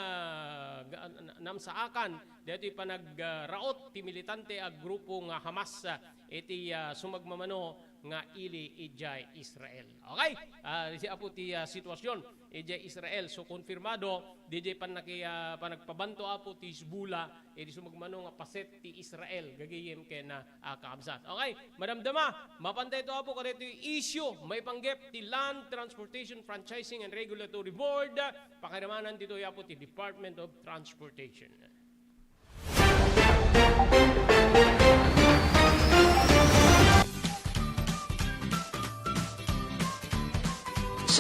namsaakan dito panagraot ti militante ag grupo nga Hamas iti sumagmamano nga ili ijay Israel. Okay? Apo ti sitwasyon ijay Israel. So konfirmado DJ panagpabanto apo ti Hizbullah iti sumagmano nga paset ti Israel gagayem ken kaabsat. Okay? Madamdama mapantay to apo kadito issue may panggep ti Land Transportation Franchising and Regulatory Board pakiramanan dito apo ti Department of Transportation.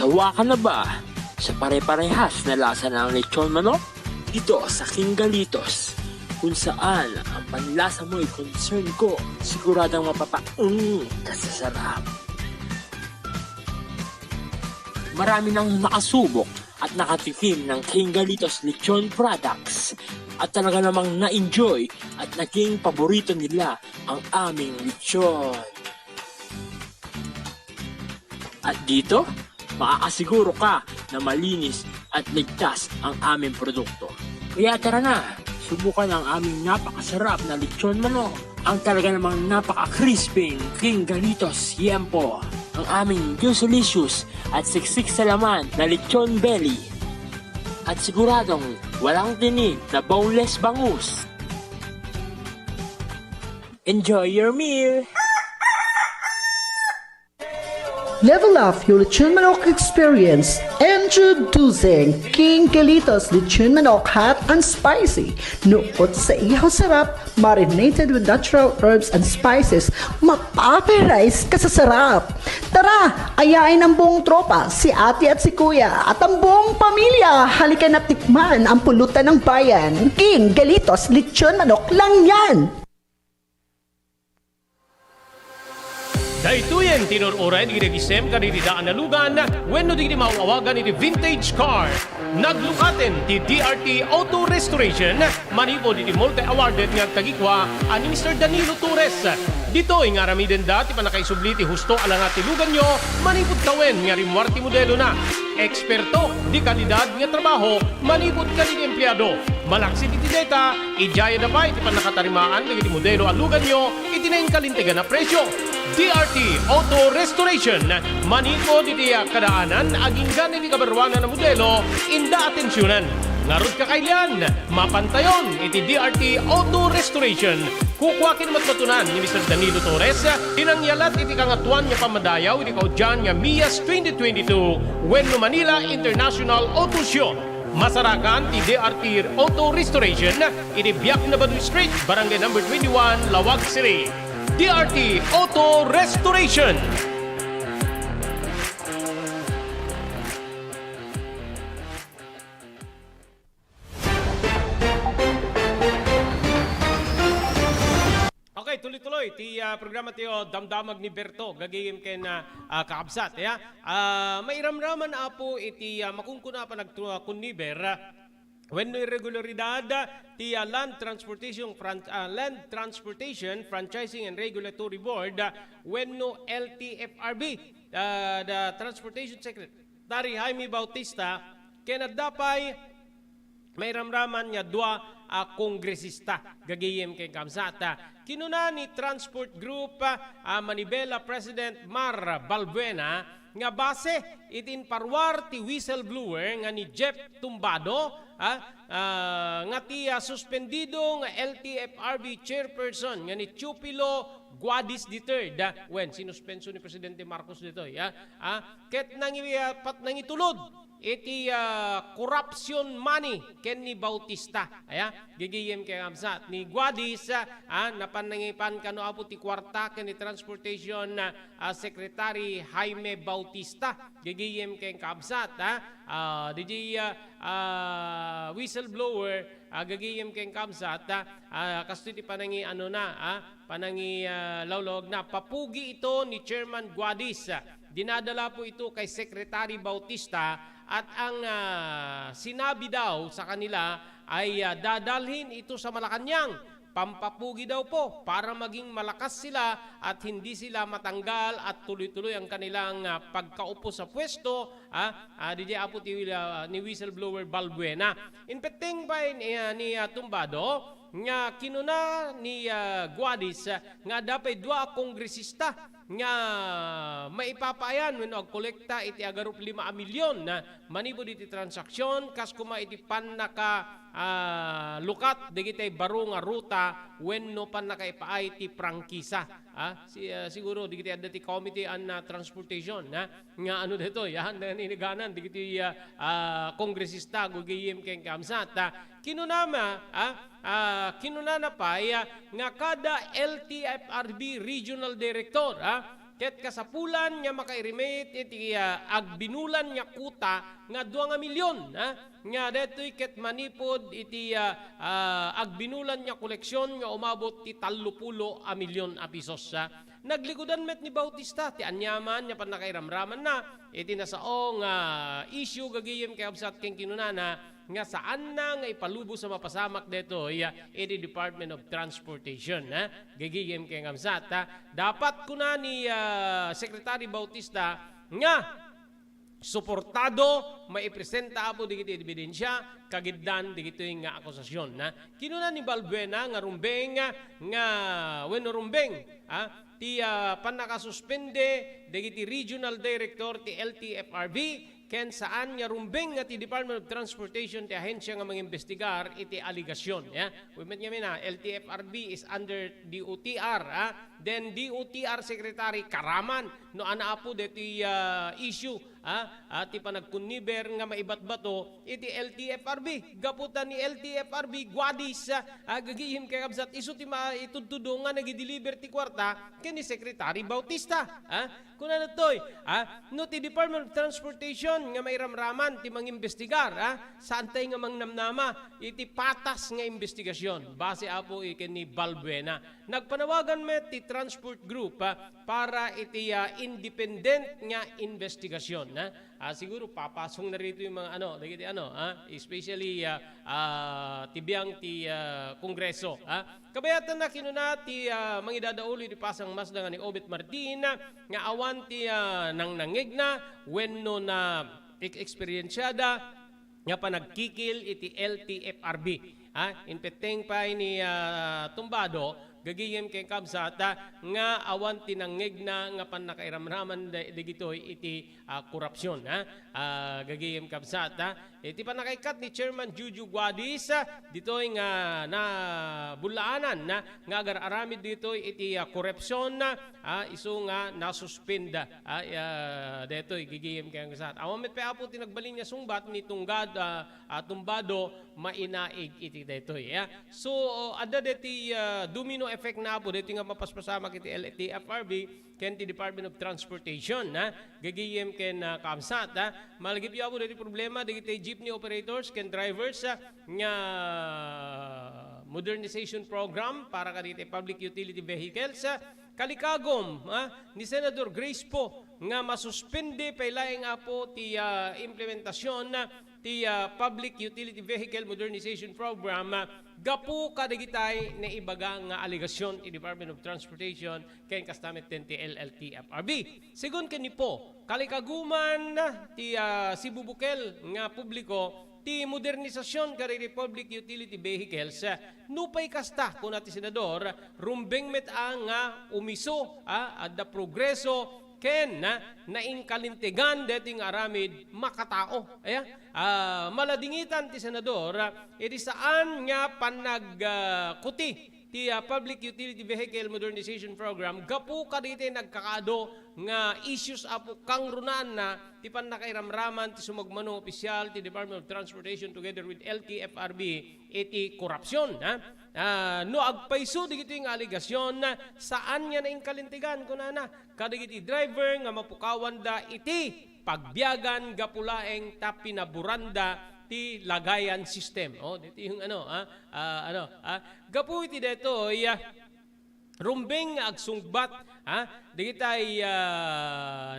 Sawa ka na ba sa pare-parehas na lasa ng lechon manok? Dito sa King Galitos, kung saan ang panlasa mo ay concern ko, siguradang kasasarap. Marami nang nakasubok at nakatikim ng King Galitos lechon products at talaga namang na-enjoy at naging paborito nila ang aming lechon. At dito, makakasiguro ka na malinis at ligtas ang aming produkto. Kaya tara na, subukan ang aming napakasarap na lechon manok. Ang talaga namang napaka-crisping King Galitos Yempo. Ang aming juicelicious at siksik sa laman na lechon belly. At siguradong walang tinig na boneless bangus. Enjoy your meal! Level up your Lechon Manok experience. Introducing King Galitos Lechon Manok Hot and Spicy. Nukot sa ihaw sarap, marinated with natural herbs and spices, mapaperize ka sa sarap. Tara, ayain ang buong tropa, si ate at si kuya, at ang buong pamilya. Halika na tikman ang pulutan ng bayan. King Galitos Lechon Manok lang yan. Daytoyen tinururan ni Regisem kanini daan na lugan wenno di mauawagan ni vintage car. Naglukaten ti DRT Auto Restoration manipo di multi-awarded nga tagikwa ani Mr. Danilo Torres. Dito nga ramiden dati pa nakaisubliti husto ala nga tilugan nyo manipod kawen nga rimwarti modelo na. Eksperto di kalidad nga trabaho manipod kanini empleyado. Malaksi iti data, ijaya na pa iti panakatarimaan ng iti modelo alugan nyo itinayin kalintigan na presyo. DRT Auto Restoration maniko iti kadaanan aging ganin iti kabarwanan na modelo inda atensyonan. Ngarod ka kailan, mapantayon iti DRT Auto Restoration. Kukwakin matmatunan ni Mr. Danilo Torres, tinangyalat iti kangatuan nga pamadayaw iti kaudyan nga MIAS 2022 Wenno Manila International Auto Show. Masarakan ti DRT Auto Restoration iti Biak na Baduy Street, Barangay number 21, Lawag City. DRT Auto Restoration. Okay, tuloy-tuloy ti programa tiyo Damdamag ni Berto gagayim ken kaabsat ya. Mairamraman apo iti makungkuna pa nagkuniber wenno irregularidad ti Land Transportation Franchising and Regulatory Board wenno LTFRB the Transportation Secretary Jaime Bautista ken dapay may ramraman nga dua kongresista gagayem kay kamsata. Kinuna ni Transport Group Manibela President Mar Balbuena nga base itin parwar ti whistleblower nga ni Jeff Tumbado nga ti suspendido nga LTFRB chairperson nga ni Chupilo Guadis III when sinuspenso ni Presidente Marcos ditoy ket nangitulod iti corruption money ken ni Bautista gigiyem kay amsat ni Guadis napanangipan kano apo ti kwarta ken ni Transportation Secretary Jaime Bautista gigiyem kay kamsat DJ whistleblower gagiyem kay kamsat kasto ti panangi panangi lawlog na papugi ito ni Chairman Guadis. Dinadala po ito kay Secretary Bautista at ang sinabi daw sa kanila ay dadalhin ito sa Malacanang. Pampapugi daw po para maging malakas sila at hindi sila matanggal at tuloy-tuloy ang kanilang pagkaupo sa pwesto DJ apo ni whistleblower Balbuena. Inpeteng pa ni Tumbado nga kinuna ni Guadis nga dapat dua kongresista nga maipapayan when kolekta iti agarup 5 milyon na manipod iti transaksyon kas kuma iti pan naka lukat digitay baro nga ruta wenno pan nakaipaay ti prangkisa siguro digiti adda ti committee on transportation nga ano dito yan naniniganan digiti kongresista gugiyem ken kamsat kinunama kinunana pa nga kada LTFRB regional director ket kasapulan nga makairimit iti agbinulan nya kuta nga 2 milyon nga detoy ket manipod iti agbinulan nya koleksyon nga umabot ti 30 milyon a pesos. Naglikudan met ni Bautista ti anyaman nya panakairamraman na iti nasaong issue gagayem kay absat ken kinunana nga saan na nga ipalubo sa mapasamak deto iti Department of Transportation gagayem kay absat dapat kuna ni Secretary Bautista nga suportado maipresenta apo digiti ebidensya kagiddan digito nga akusasyon kinuna ni Balbuena nga rumbeng nga wenno rumbeng ti panakasuspende digiti regional director ti LTFRB ken saan nga rumbeng nga ti Department of Transportation ti ahensya nga mangimbestigar iti aligasyon Women nga LTFRB is under DOTR then DOTR Secretary Karaman no anaapo deti issue ti panagkunniber nga maibatbato iti LTFRB gaputan ni LTFRB Guadis gagihim kay kabsat isu ti maitutudo nga nagideliver ti kwarta ken ni Secretary Bautista kuna natoy no ti Department of Transportation nga mairamraman ti mangimbestigar saan tay nga mangnamnama iti patas nga investigasyon base apo ken ni Balbuena nagpanawagan met ti Transport Group para iti independent nga investigasyon siguro papasong na rito yung mga dagiti especially tibiyang ti Kongreso kabayatan na kinuna ti mangidadauli ti pasang masda nga ni Obet Martin nga awan ti nang nangigna wenno na eksperyensyada nga panagkikil iti LTFRB inpeteng pa ni Tumbado gagiyem kay kabsat nga awan tinangigna nga panakairamraman digitoy iti korupsyon gagiyem kabsat iti panakaikat ni Chairman Juju Guadis ditoy nga na bulaanan nga agar-aramid ditoy iti korupsyon isu nga nasuspenda detoy gagiyem kay kabsat awamit pa apo tinagbalin niya sungbat ni Tunggad Tumbado mainaig iti detoy so adda deti domino effect na po dito nga mapaspasamak iti LTFRB ken ti Department of Transportation gagiyem ken kamsat malagip yo po dito problema dito jeepney operators ken drivers nga modernization program para kadito public utility vehicles kalikagom ni Senador Grace po nga masuspende pailaing apo ti implementasyon ti Public Utility Vehicle Modernization Program gapu kadigitay na ibaga nga aligasyon ti Department of Transportation ken kastamet ti LLTFRB. Sigun ken ni po kalikaguman ti Cebu Bukel nga publiko ti modernisasyon kari public utility vehicles nupay kasta kuna ti senador rumbeng met nga umiso adda progreso ken naingkalintigan dating aramid makatao maladingitan ti senador iti saan nga panagkuti ti Public Utility Vehicle Modernization Program gapu kadite nagkakado nga issues apo kang runan na ti panakairamraman ti sumagmano opisyal ti Department of Transportation together with LTFRB iti korupsyon no agpaiso digito yung aligasyon saan nga naingkalintigan kunana kadigiti driver nga mapukawan da iti pagbiyagan gapulaeng tapinaburanda ti lagayan system dito yung gapu iti deto rumbeng agsungbat digitay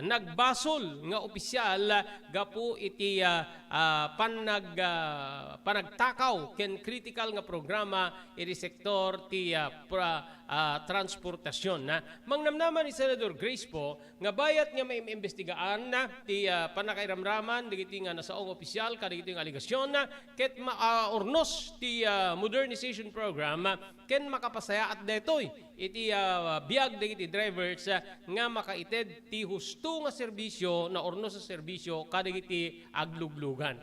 nagbasol nga opisyal gapu iti panagtakaw ken critical nga programa iti sektor ti transportasyon mangnamnaman ni Senador Grace po nga bayat nga maimbestigaan ti panakairamraman digiti nga nasaong opisyal kadigiti nga aligasyon ket maornos ti modernization program ken makapasaya at detoy iti biag digiti drivers nga makaited ti husto nga serbisyo na ornos sa serbisyo kadigiti agluglugan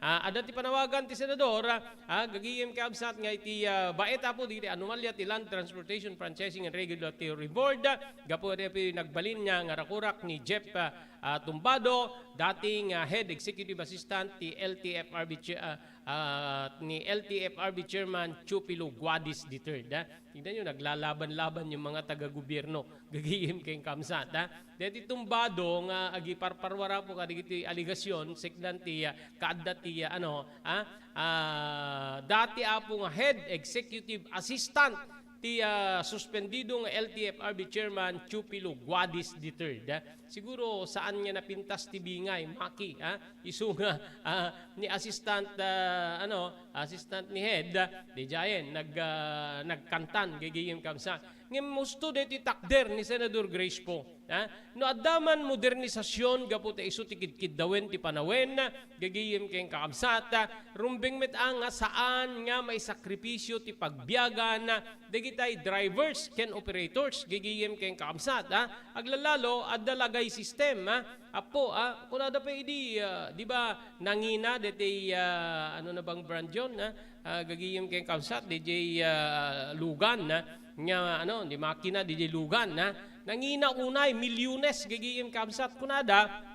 adda ti panawagan ti senador gagiyem kay absat nga iti baeta po digiti anomalya ti Land Transportation Franchising and Regulatory Board gapu iti nagbalin niya nga rakurak ni Jeff Tumbado, dating Head Executive Assistant ni LTFRB Chairman Chupilo Guadis III. Tignan nyo, naglalaban-laban yung mga taga-gobyerno. Gagiyim kayong kamsat. Dati tumbado nga agiparparwara po kadigiti aligasyon sekdan ti kaadati dati apo nga Head Executive Assistant ti suspendido nga LTFRB Chairman Chupilo Guadis III. Siguro saan niya napintas ti bingay maki isu nga ni assistant assistant ni Head di jayen nagkantan gagayem kamsa ngem musto deti takder ni Senador Grace po. No adaman modernisasyon gapu ta isu ti kiddawen ti panawen gagayem ken kakamsat rumbeng met nga saan nga may sakripisyo ti pagbiyagan dagitay drivers ken operators gagayem ken kakamsat aglalalo adalagay system apo kunada pa idi di ba nangina deti ano na bang brand yon gagayem ken kakamsat DJ Lugan nga di makina DJ Lugan nangina unay milyones gagayem kamsat kunada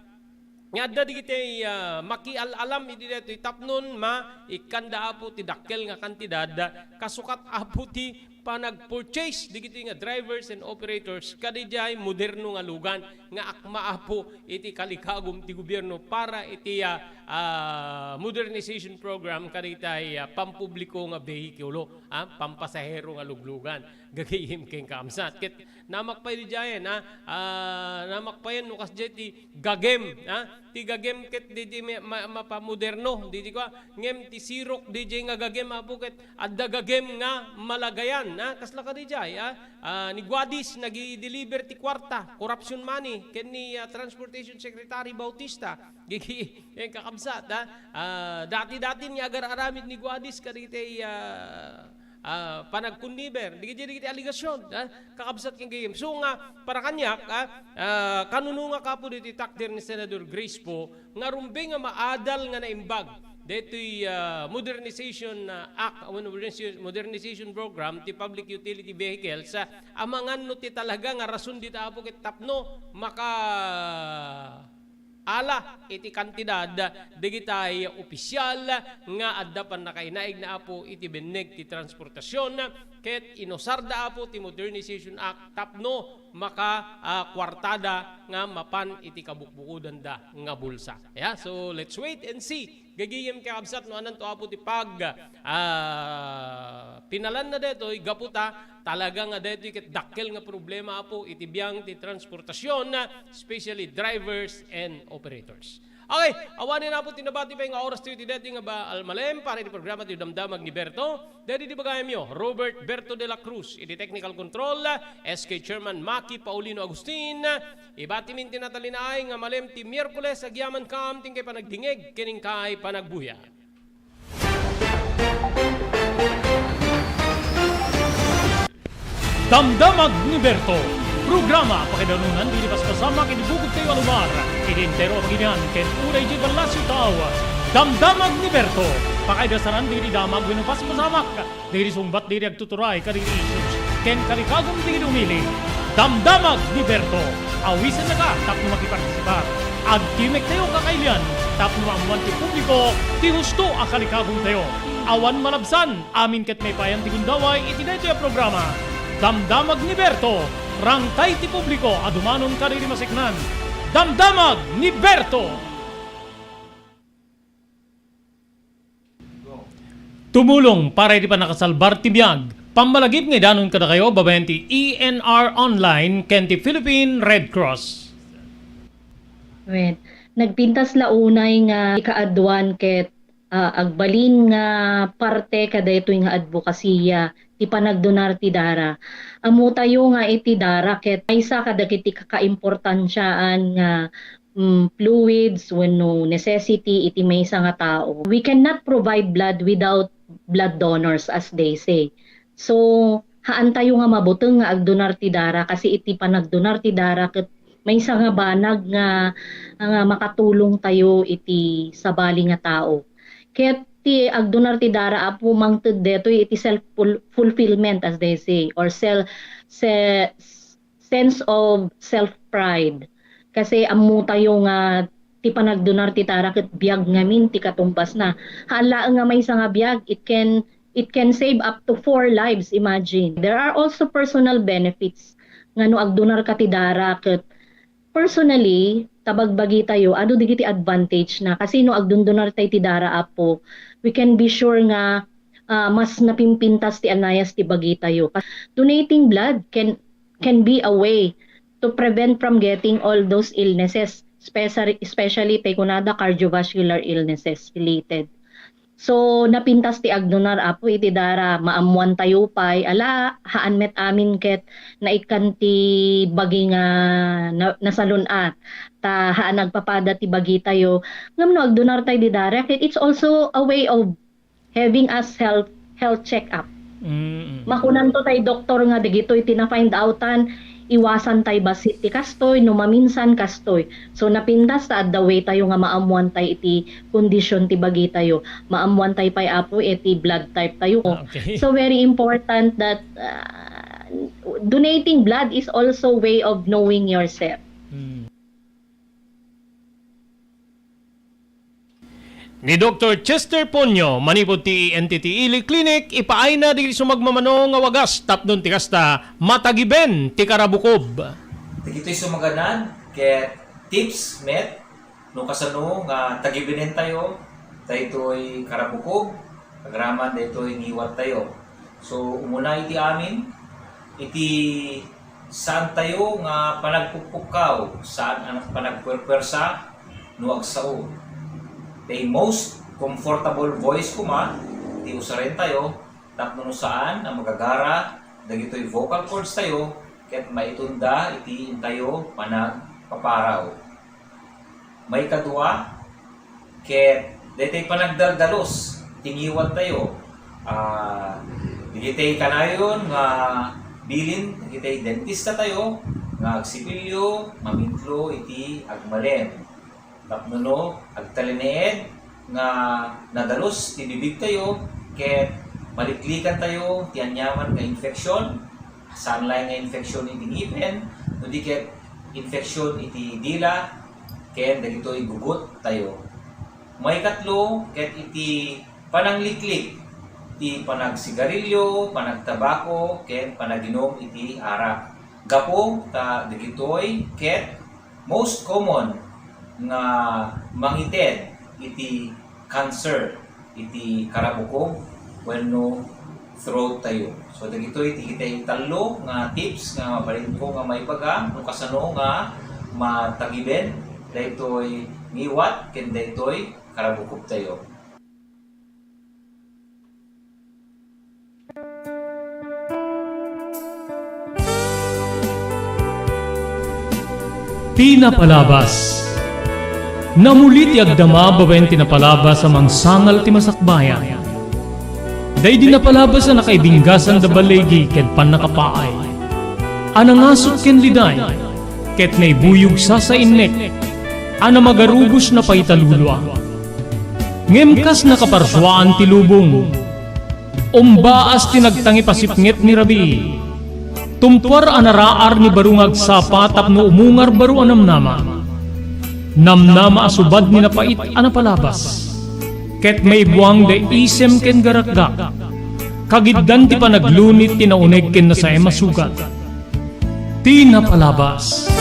nga adda digiti makialalam idi dito tapnon ikanda apo ti dakkel nga kantidad kasukat apo ti panag-purchase digiti nga drivers and operators kadijay moderno nga lugan nga akma apo iti kalikagom ti gobyerno para iti modernization program kaditay pampubliko nga behikulo pampasahero nga luglugan gagayim ken kamsat ket namakpay dijayen namakpayen no kasjay ti gagem ti gagem ket di mapamoderno di ko ngem ti sirok di nga gagem apo ket adda gagem nga malagayan kasla ka dijay ni Guadis nagi-deliver ti kwarta corruption money ken ni Transportation Secretary Bautista gigi kakabsat dati-dati ni agar-aramid ni Guadis kaditay panagkundiber digiti aligasyon kakabsat ken gayem so nga para kanyak kanununga kapo diti takder ni Senador Grace po nga rumbeng nga maadal nga naimbag detoy modernization act modernization program ti public utility vehicles amangan no ti talaga nga rason dita apo ket tapno maka ala iti kantidad digitay opisyal nga adda pan nakainaig na apo iti beneg ti transportasyon ket inosarda apo ti modernization act tapno maka kwartada nga mapan iti kabukbukudan da nga bulsa. So let's wait and see. Gagiyem kakabsat no anan to apo ti pag pinalan na detoy gaputa talaga nga detoy ket dakkel nga problema apo iti biyang ti transportasyon especially drivers and operators. Okay, awanin na po tinabati pa yung oras to iti deti nga ba almalem para iti programa ti Damdamag ni Berto. Deti di bagayam yo, Robert Berto de la Cruz, iti technical control, SK Chairman Maki Paulino Agustin, ibati min tinatalinaay nga malem ti Miyerkules agyaman kam ting kay panagdingeg kining kay panagbuya. Damdamag ni Berto. Programa pakidanunan dili pas kasama kinibugod kayo alumar. Idintero paginian ken unay di balasyo tao. Damdamag ni Berto. Pakaidasaran dili damag winupas pasamak. Dili sumbat dili agtuturay kadili issues. Ken kalikagom dili umili. Damdamag ni Berto. Awisan na ka tapno makipartisipar. Agtimek tayo kakailian. Tapno amuan ti publiko. Ti husto akalikagom tayo. Awan malabsan. Amin ket may payan ti gundaway itinay programa. Damdamag ni Berto. Rangkay ti publiko adumanon kadiri masiknan. Damdamag ni Berto. Tumulong para iti panakasalbar ti biag. Pammalagip nga danon kada kayo babayan ti ENR Online ken ti Philippine Red Cross. Wait. Nagpintas launay nga ikaadwan ket agbalin nga parte kada ito nga advokasya ti panagdonar ti dara. Amo tayo nga iti dara ket maysa kadagiti kakaimportansyaan nga fluids wenno necessity iti maysa nga tao. We cannot provide blood without blood donors as they say. So haan tayo nga mabuteng nga agdonar ti dara kasi iti panagdonar ti dara ket maysa nga banag nga makatulong tayo iti sabali nga tao. Ket ti agdonar ti dara apo mangted deto iti self fulfillment as they say or sense of self pride Kasi ammo tayo nga ti panagdonar ti tara ket biag ngamin ti katumbas na. Hala nga may nga biag, it can save up to 4 lives, imagine. There are also personal benefits nga no agdonar ka ti dara ket personally tabagbagi tayo adu digiti advantage na kasi no agdundonar tayo ti dara apo, we can be sure nga mas napimpintas ti anayas ti bagi tayo. Donating blood can be a way to prevent from getting all those illnesses, especially kunada cardiovascular illnesses related. So napintas ti agdonar apo iti dara maamuan tayo pay ala haan met amin ket naikan ti bagi nga nasalunat ta haan nagpapada ti bagi tayo ngam no agdonar tayo di dara ket it's also a way of having us health check up. Makunan to tayo doktor nga digitoy tina-find outan iwasan tayo basit ti kastoy no maminsan kastoy. So napintas ta adda way tayo nga maamuan tayo iti kondisyon ti bagi tayo. Maamuan tayo pay apo iti blood type tayo. Okay. So very important that donating blood is also way of knowing yourself. Ni Dr. Chester Ponyo, manipod ti NTT Ili Clinic, ipaay na di sumagmamano nga wagas tapnon ti kasta matagiben ti karabukob. Ito'y sumaganan, kaya tips, met, no kasano nga tagibinin tayo, ito'y karabukob, kagraman, ito'y niwat tayo. So, umuna iti amin, iti saan tayo nga panagpupukaw, saan ang panagpwerpwersa, no agsao. The most comfortable voice ko ti usarin tayo, tapno no saan ang magagara, dagito'y vocal cords tayo, ket maitunda iti tayo panagpaparaw. May kadua, ket dito'y panagdaldalos, tingiwat tayo. Digitay kanayon nga bilin, digitay dentista tayo, nga agsipilyo, mamintlo iti agmalen. Tapno no, agtalineed nga nadalos ti bibig tayo, ket maliklikan tayo ti anyaman nga infeksyon, sanlay nga infeksyon iti ngipin, no di ket infeksyon iti dila, ket dagitoy gugut tayo. May katlo, ket iti panangliklik, ti panagsigarilyo, panagtabako, ket panaginom iti arak. Gapo ta dagitoy ket most common nga mangited iti cancer iti karabukog wenno throat tayo. So dagitoy iti kitay talo nga tips nga mabalin ko nga maipaga no kasano nga matagiben daytoy ngiwat ken daytoy karabukog tayo. Tinapalabas. Namulit yagdama bawen tinapalabas sa mangsangal ti masakbayan. Day dinapalabas na nakaibinggasan da balegi ket panakapaay. Anangasot ken liday ket naibuyog sa innek. Ana magarubos na paitalulwa. Ngemkas nakaparswaan ti lubong. Umbaas tinagtangi pasipnget ni Rabi. Tumpar anaraar ni barungag sapa tapno umungar baru anamnama. Namnama asubad ni napait anapalabas. Ket may buwang da isem ken garakgak. Kagiddan ti panaglunit tinauneg ken nasay masugat. Tinapalabas.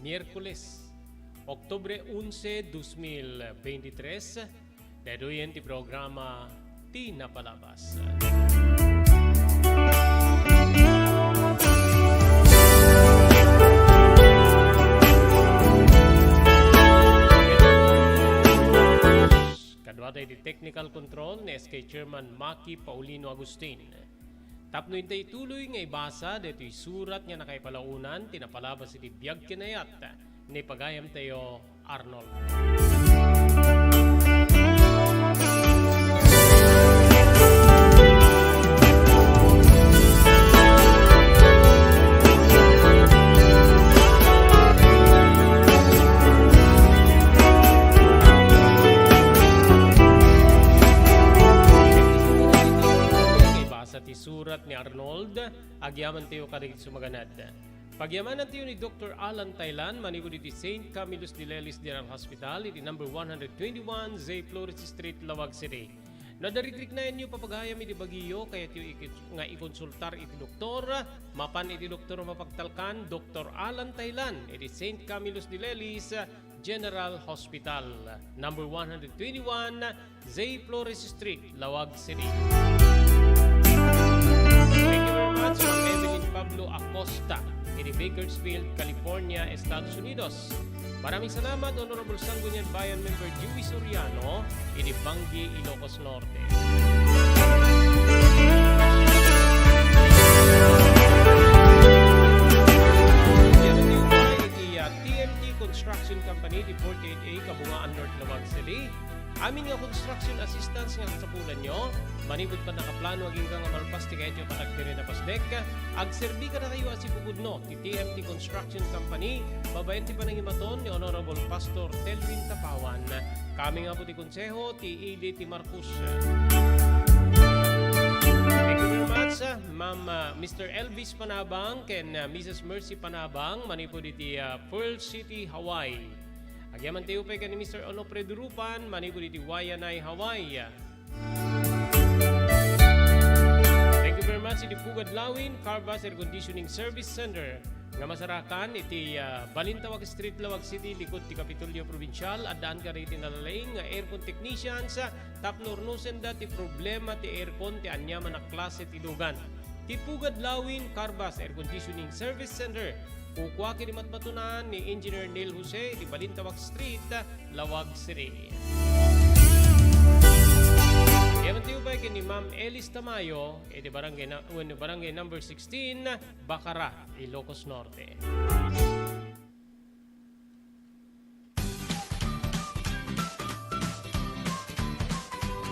Miyerkules, Oktubre 11, 2023, dadoyen ti programa Tinapalabas. Iwatay di technical control ni SK Chairman Maki Paulino Agustin. Tapno hintay tuloy nga ibasa dito'y surat nga nakaipalaunan tinapalabas iti biyag kinayat ni pagayam tayo Arnold. Surat ni Arnold, agyaman tayo karigit sumaganad. Pagyamanan tayo ni Dr. Alan Thailan, manigo diti St. Camillus de Lelis General Hospital, iti number 121, Zay Flores Street, Lawag City. Nadaritrik na inyo papagayam iti Baguio, kaya tayo nga ikonsultar iti doktor, mapan iti doktor mapagtalkan, Dr. Alan Thailan, iti St. Camillus de Lelis General Hospital, number 121, Zay Flores Street, Lawag City. Thank you very much, Ma'am Evelyn Pablo Acosta, in Bakersfield, California, Estados Unidos. Maraming salamat, Honorable Sangguniang Bayan Member Dewey Soriano, in Bangi, Ilocos Norte. TMT Construction Company, di 48A, Kabungaan, North Lawag City. Amin nga construction assistance nga sa pulan nyo, manibod pa nakaplano aging nga malpas ti kahit yung panagtiri na pasdek, agserbi ka na kayo asipugod no, ti TMT Construction Company, babayan ti panangimaton ni Honorable Pastor Telvin Tapawan, kami nga po ti konseho, ti Ili ti Marcus. Thank you very much, Ma'am Mr. Elvis Panabang, ken Mrs. Mercy Panabang, manipod iti Pearl City, Hawaii. Agyaman tayo pa ni Mr. Onofre Durupan, manigo diti Wayanay, Hawaii. Thank you very much iti Pugad Lawin, Carbas Air Conditioning Service Center. Nga masarakan iti Balintawak Street, Lawag City, likod ti Kapitolyo Provincial. Adaan ka rin tinalaing aircon technicians, tapnornusen da ti problema ti aircon ti anyaman na klase ti dugan. Ti Pugad Lawin, Carbas Air Conditioning Service Center. Kukwa kini matmatunan ni Engineer Neil Jose di Balintawak Street, Lawag City. Yaman tayo pa kini Ma'am Elis Tamayo di barangay number 16, Bacara, Ilocos Norte.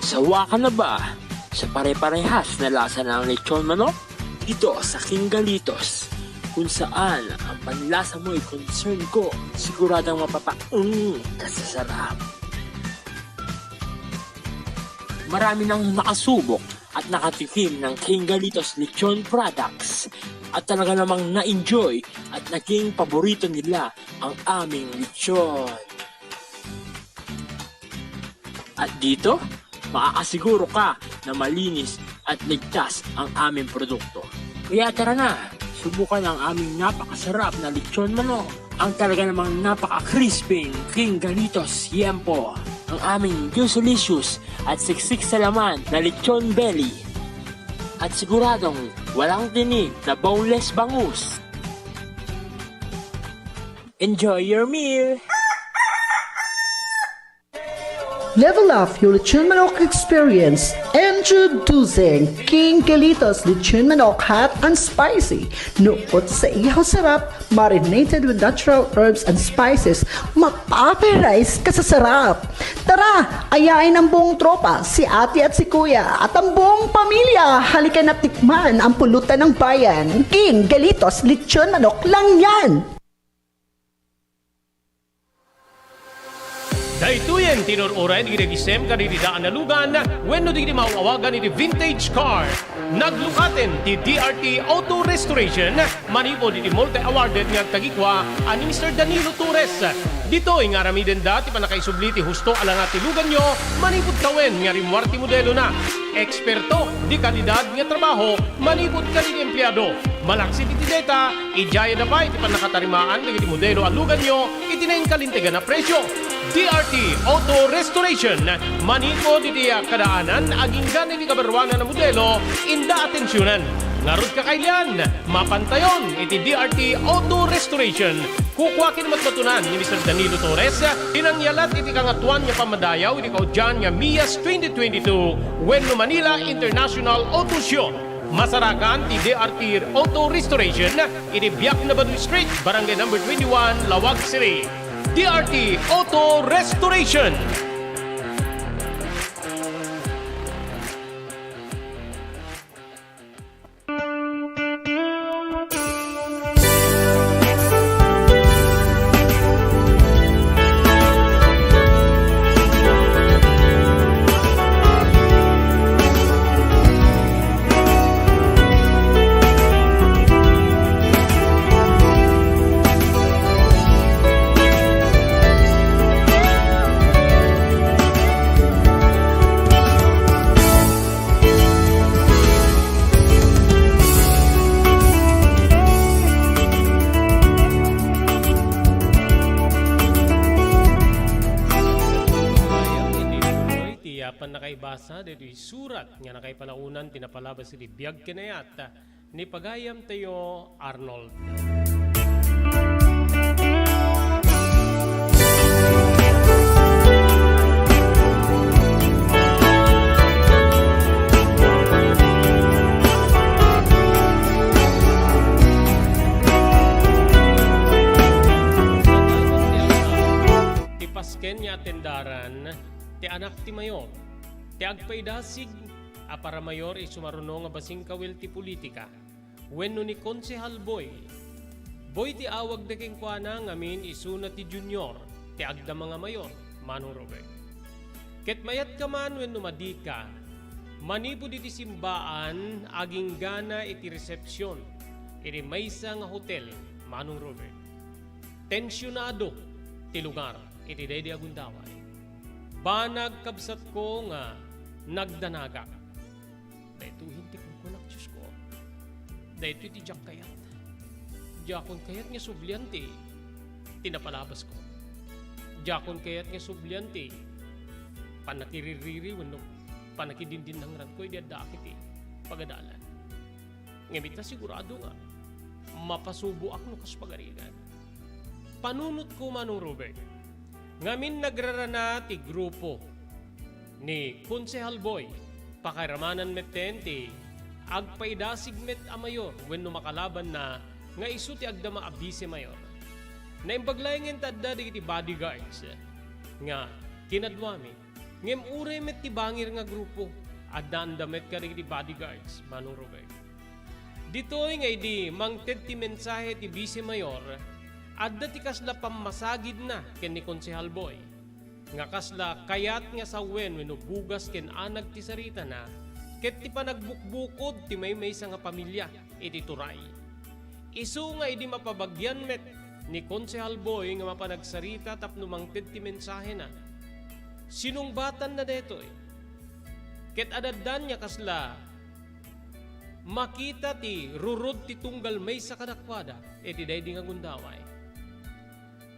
Sawa ka na ba sa pare-parehas na lasa ng lechon manok? Dito sa King Galitos, kung saan ang panlasa mo ay concern ko, siguradang kasasarap. Marami nang nakasubok at nakatikim ng King Galitos Lechon products at talaga namang na-enjoy at naging paborito nila ang aming lechon. At dito, makakasiguro ka na malinis at ligtas ang aming produkto. Kaya tara na! Subukan ang aming napakasarap na lechon manok. Ang talaga namang napaka-crisping King Galitos Yempo. Ang aming juicelicious at siksik sa laman na lechon belly. At siguradong walang tinig na boneless bangus. Enjoy your meal! Level up your Lechon Manok experience. Introducing King Galitos Lechon Manok Hot and Spicy. Nukot sa ihaw sarap, marinated with natural herbs and spices, mapaperize ka sa sarap. Tara, ayain ang buong tropa, si ate at si kuya, at ang buong pamilya. Halika na tikman ang pulutan ng bayan. King Galitos Lechon Manok lang yan. Daytoyen tinururay di regisem kanididaan na lugan wenno di mauawagan iti vintage car. Naglukaten ti DRT Auto Restoration manipo di multi-awarded nga tagikwa ani Mr. Danilo Torres. Dito nga ramiden dati panakaisubli ti husto alang ati lugan nyo manipod kawen nga rimwarti modelo na. Eksperto di kalidad nga trabaho manipod kalid empleyado. Malaksi ti data ijaya na pa iti panakatarimaan iti modelo alugan nyo itinaing kalintigan na presyo. DRT Auto Restoration manipod iti kadaanan aging ganit ti kabarwanan na modelo inda atensyonan. Ngarod ka kailan, mapantayon, iti DRT Auto Restoration. Kukwakin matmatunan ni Mr. Danilo Torres, tinangyalat iti kangatuan niya pamadayaw, iti kaudyan niya MIAS 2022, Wenno Manila International Auto Show. Masarakan ti DRT Auto Restoration, iti Biak na Baduy Street, Barangay number 21, Lawag City. DRT Auto Restoration. Pan nakaibasa dito surat nga nakaipanaunan tinapalabas si Biag Kinayat ni Pagayam tayo Arnold. Ti Pasken niya tendaran ti anak ti mayor, ti agpaidasig, para mayor sumaruno nga basing kawil ti politika. Wenno ni Konsehal Boy ti awag na king kuana ngamin isuna ti junior, ti agda mga mayor, Manong Robert. Ket mayat ka man wenno madika, manipod iti simbaan, aging gana iti resepsyon, iti maysa nga hotel, Manong Robert. Tensyonado ti lugar, iti daydi agundaway. Banag kabsat ko nga nagdanaga. Dahito hintik mo ko nak, Diyos ko. Dahito iti jak kayat. Jakon kayat nga subliante, tinapalabas ko. Jakon kayat nga subliante, panakiririri, wano, panakidindin ng rat ko, idadakit pagadalan. Ngamit na sigurado nga, mapasubo ako no kaspagarigan. Panunot ko, Manong Robert, ngamin nagrarana ti grupo ni Konsehal Boy, pakiramanan meten ti agpaidasig met a mayor wenno makalaban na nga isu ti agdama abise mayor. Naimbaglayangen tadda di ti bodyguards nga kinadwami. Ngem uray met ti bangir nga grupo adanda met ka ti bodyguards, Manong Robert. Ditoy nga idi mangted ti mensahe ti vice mayor adda ti kasla pammasagid na ken ni Konsehal Boy. Nga kasla kayat nga sawen wenno bugas ken anag ti sarita na ket ti panagbukbukod ti maysa nga pamilya iti turay. Isu nga idi mapabagyan met ni Konsehal Boy nga mapanagsarita tapno mangted ti mensahe na. Sinungbatan na detoy. Ket adaddan nya kasla makita ti rurod ti tunggal maysa kadakwada iti daydi nga gundaway.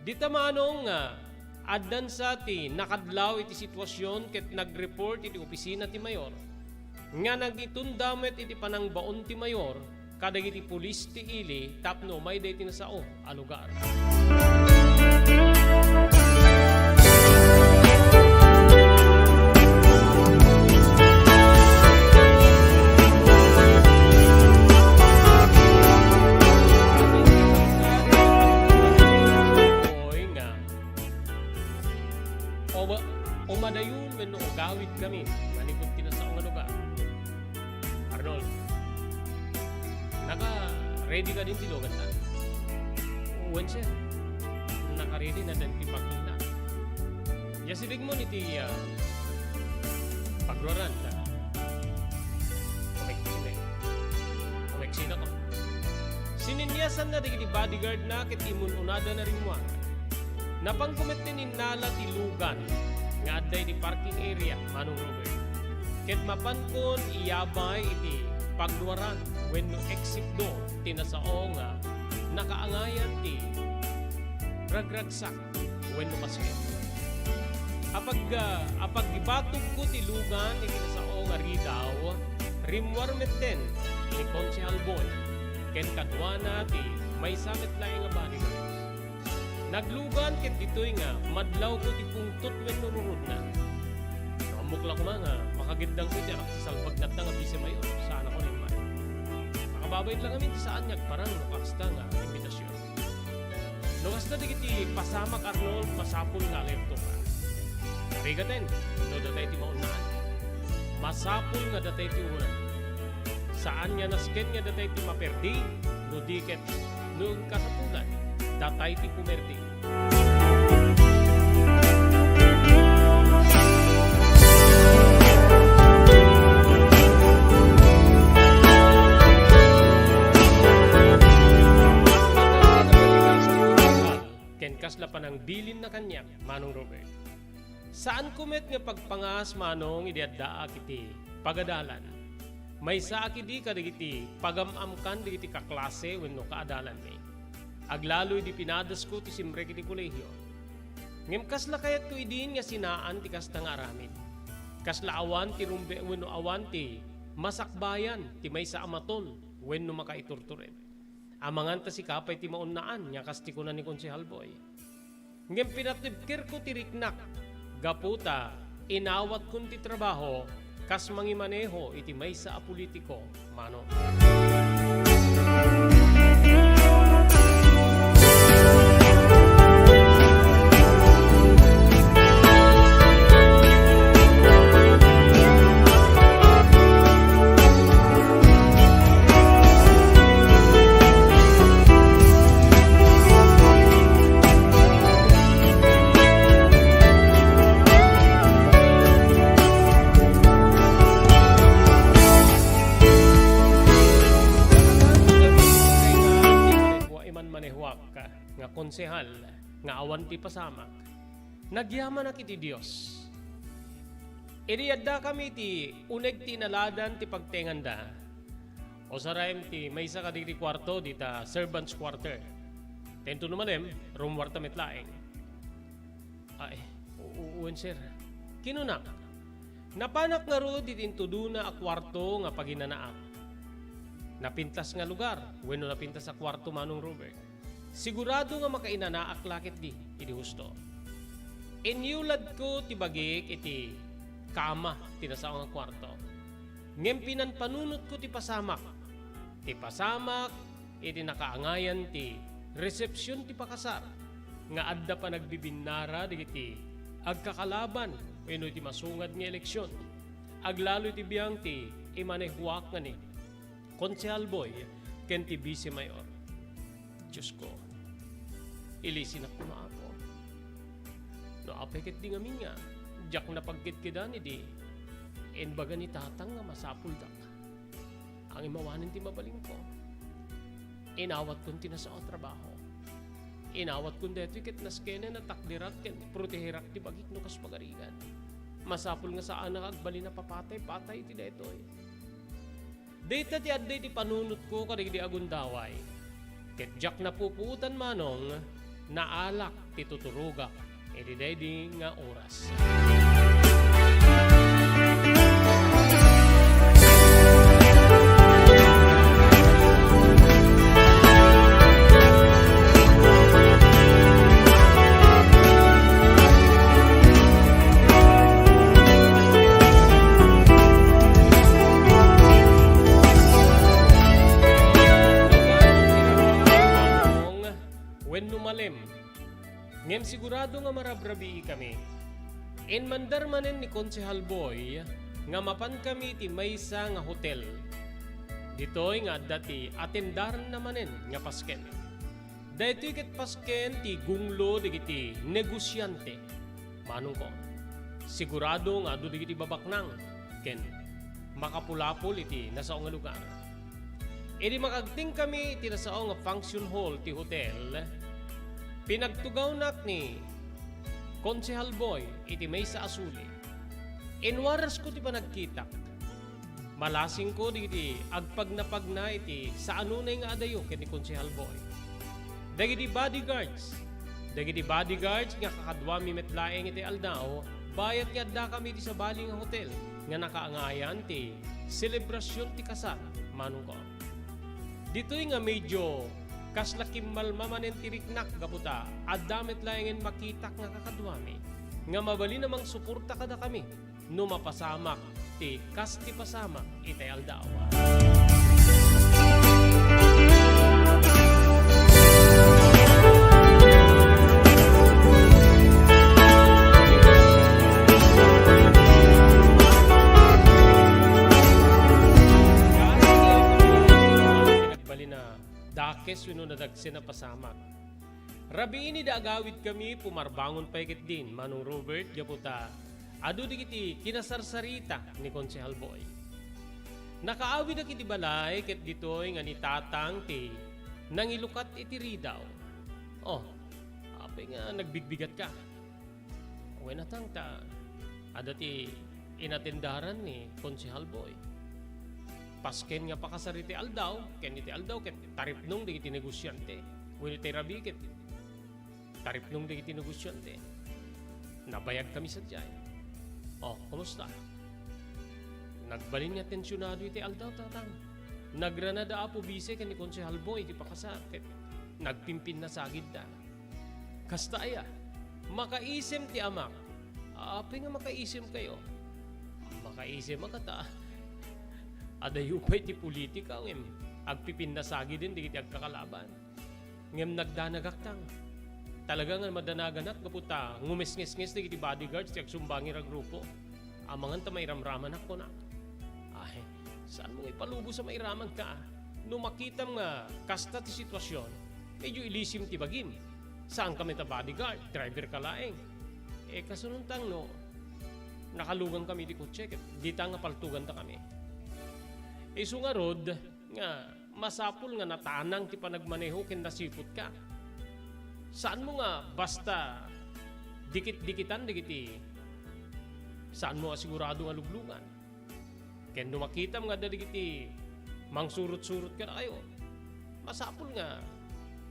Dita manong nga addan sa ti nakadlaw iti sitwasyon ket nagreport iti opisina ti mayor nga nagitundamit iti panangbaon ti mayor kadag iti pulis ti ili tapno may day tinasao a lugar. Umadayon wenno gawid kami manipod tinasao nga lugar. Arnold, naka-ready ka din tilogan na? Uwan siya. Naka-ready na din tipakina. Yasidig mo niti pagruaran na kumeksina ko. Sininyasan na di bodyguard na ket imun unada na rin mo. Napangkumet ni nala ti lugan nga adday di parking area, Manong Robert. Ket mapankon iyabay iti pagluaran wenno exit door tinasao nga nakaangayan ti ragragsak wenno basket. Apag gibatog ko ti lugan iti tinasao nga ridaw rimwar metten ni Konsehal Boy ken kadwana ti may samit laing nga bodyguards. Naglugan ket ditoy nga madlaw ko ti pungtot wen nururod na. Namukla ko nga makagindang ko ti anak sa salbagnat na nga bise mayor sana ko rin man. Makababayad lang kami ti saan nyag parang nakasta nga imbitasyon. Nukas na digiti pasamak Arnold masapul nga lepto ka. Rigaten, no datay ti maunaan. Masapul nga datay ti unan. Saan nga nasken nga datay ti maperdi, no diket, no kasapulan, datay ti pumerdi. Kasla pa ng bilin na kanyak, Manong Robert. Saan kumet nga pagpangas, Manong, idiaddaa kiti pagadalan? May sa akidi kadigiti pagamamkan digiti kaklase wenno kaadalan mi. Aglaloy di pinadas ko ti simre kiti kolehiyo. Ngem kasla kayat ko idin nga sinaan ti kasta nga aramid. Kasla awan ti rumbe wenno awan ti masakbayan ti may sa amaton wenno makaiturturen. Amangan ta si kapay ti maunaan nya kasti ko na ni Konsehal Boy. Ngem pinatibkir ko ti riknak gaputa inawat kun ti trabaho kas mangimaneho iti maysa a politiko mano. Nga konsehal, nga awan ti pasamak, nagyaman na kiti Diyos. Iriyadda kami ti uneg ti naladan ti pagtenganda, o sarayem ti may isa kadigiti kwarto di ta servants quarter. Tento numanem, room warta metlaeng. Ay, uwan sir, kinunak. Napanak nga ro di tintudo na a kwarto nga paginanaak. Napintas nga lugar, wenno napintas sa kwarto Manong Robert. Sigurado nga makainanaak lakit di, iti husto. Inyulad ko ti bagik iti kama tinasao nga kwarto. Ngem pinanpanunot ko ti pasamak. Ti pasamak iti nakaangayan ti resepsyon ti pakasar. Nga adda pa nagbibinara digiti agkakalaban wenno ti masungad nga eleksyon. Aglalo ti biyang ti imanehuak nga ni Konsehal Boy ken ti Vice Mayor. Diyos ko, ilisin ako na ako. No, apekit di nga minga, jak na pagkitkidan di, en baga ni tatang nga masapuldak. Ang imawanin ti mabaling ko. Inawat kong tinasao trabaho. Inawat kong deto ikit naskene na takdirat ken proteherak ti bagik no kas pagarigan. Masapul nga saan nakagbali na papatay ti detoy. Data ti adday ti panunot ko kadigdi agundaway. Ket jak na pupuutan Manong, naalak ti tuturuga, di nga oras. Ngem sigurado nga marabrabi kami. En mandar manen ni Konsehal Boy nga mapan kami ti maysa nga hotel. Ditoy nga dati atendaran na manen nga pasken. Daytoy ket pasken ti gunglo digiti negosyante. Manong ko. Sigurado nga adu digiti babaknang ken makapulapol iti nasao nga lugar. Edi makagting kami iti nasao nga function hall ti hotel. Pinagtugaw nak ni Konsehal Boy iti may sa asuli. Inwaras ko ti panagkitak. Malasing ko digiti agpagnapag na iti sa anunay nga adayo ken ni Konsehal Boy. Dagiti bodyguards nga kakadwa mi metlaeng iti aldao, bayat nga da kami di sa baling nga hotel nga nakaangayan ti selebrasyon ti kasal manong ko. Dito'y nga medyo kaslakim malmamanen ti riknak gaputa at damit layangan makitak nga kakadwami nga mabali namang suporta kada kami no mapasamak ti kas ti pasamak itay aldawa. Dakes wino nadagsin na pasamak. Rabi ini da agawid kami pumarbangon pa ikit din manong Robert Gaputa. Ado di kiti kinasarsarita ni Konsehal Boy. Nakaawid na kiti balay ket ditoy nga ni tatang ti nangilukat iti ridaw. Oh, apay nga nagbigbigat ka. Uwe natang ta. Ada ti inatendaran ni Konsehal Boy. Pasken nga pakasariti aldaw, ken iti aldaw ket taripnong di iti negosyante. Wenno iti rabi ket taripnong di iti negosyante. Nabayag kami sa jay. Oh, kumusta? Nagbalin nga tensyonado iti aldaw tatang. Nagranada apo bise ken ni Konsehal Boy iti pakasar ket nagpimpin na sagid da. Kasta aya, makaisim ti amak. Api nga makaisim kayo. Makaisim makata. Adayo pa iti politika ngem agpipin na sagi din di iti agkakalaban. Ngem nagdanagaktang. Talaga nga madanaganak gaputa ngumes-nges-nges di iti bodyguards ti agsumbangi ra grupo. Amangan ta mairamraman ako na. Ay, saan mo ipalubo sa mairaman ka? No makitam nga kasta ti sitwasyon, medyo ilisim ti bagim. Saan kami ta bodyguard? Driver ka laeng. Kasununtang no, nakalugan kami di kutse, di ta nga paltugan ta kami. Isu nga rod, nga masapul nga natanang ti panagmaneho ken nasipot ka. Saan mo nga basta dikit-dikitan digiti? Saan mo nga sigurado nga luglungan? Ken dumakitam nga digiti mangsurot-surot ka na kayo. Masapul nga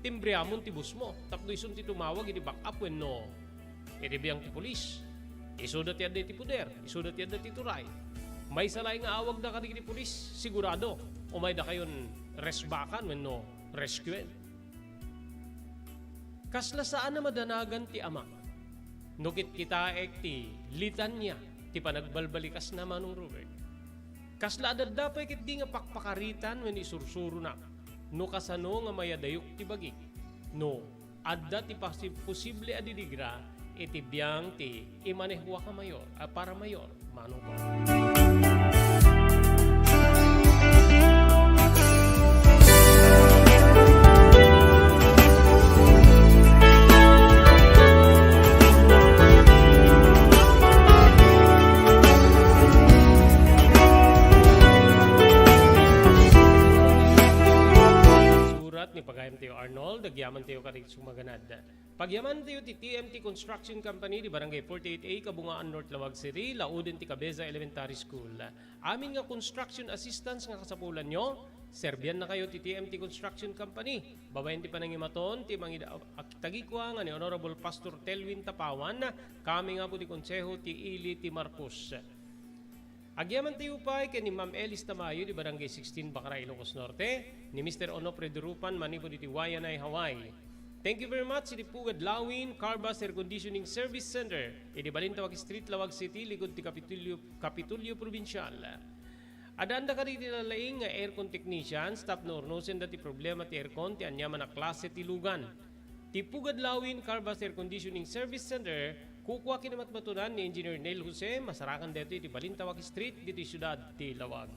timbriamon ti bus mo. Tapno isun ti tumawag iti back up when no. Iti biyang ti polis. Isu dati adda ti puder. Isu dati adda ti turay. May salay nga awag na kadigiti pulis, sigurado. O may da kayon resbakan when no rescuen. Kasla saan na madanagan ti ama. Nukit kita ek ti litanya ti panagbalbalikas na manong Robert. Kasla adada pa ikit di nga pakpakaritan when isursuro na. No kasano nga mayadayok ti bagi. No, adda ti posible adiligra iti biyang ti imanehwa ka mayor, para mayor, manong ko. Ni pagayam tayo Arnold, agyaman tayo karig sumaganad. Pagyaman tayo ti TMT Construction Company di Barangay 48A, Kabungaan North Lawag City, Lauden ti Cabeza Elementary School. Amin nga construction assistance nga kasapulan nyo, serbian na kayo ti TMT Construction Company. Babayan ti panangimaton, ti mangida tagikwa nga ni Honorable Pastor Telwin Tapawan, kami nga po ti Konseho ti Ili ti Marcos. Agyaman tayo pa kay ni Ma'am Elis Tamayo di Barangay 16 Bacra, Ilocos Norte, ni Mr. Onofre Durupan, manipo di Wayanay, Hawaii. Thank you very much si Pugad Lawin, Carbas Air Conditioning Service Center, di Balintawak Street, Lawag City, likod ti Kapitulyo Provincial. Adanda ka rin nilalaing nga aircon technician, stop no ornosen dati problema ti aircon, ti anyaman na klase ti lugan. Ti Pugad Lawin, Carbas Air Conditioning Service Center, kukuha kinamatmatunan ni Engineer Neil Jose, masarakan dito iti Balintawak Street, dito syudad ti Lawag.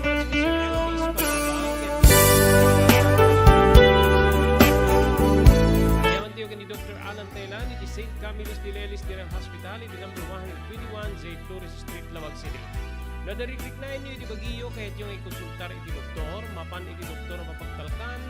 Thank you very much, Mr. Elvis Pagkabang. Yaman tayo ni Dr. Alan Taylan, iti St. Camillus de Lelis General Hospital, iti number 121, St. Flores Street, Lawag City. Nadariklik na inyo iti bagiyo kahit yung ikonsultar iti doktor, mapan iti doktor mapagtalkan,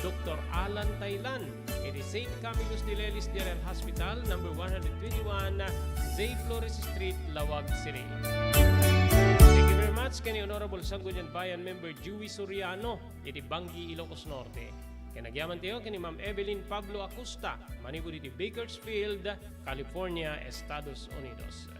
Dr. Alan Taylan, iti St. Camillus de Lelis General Hospital, number 121, St. Flores Street, Lawag City. Thank you very much kay Honorable Sangguniang Bayan Member Dewey Soriano, iti Bangi, Ilocos Norte. Kaya nagyaman tayo kini Ma'am Evelyn Pablo Acosta, manigo diti Bakersfield, California, Estados Unidos.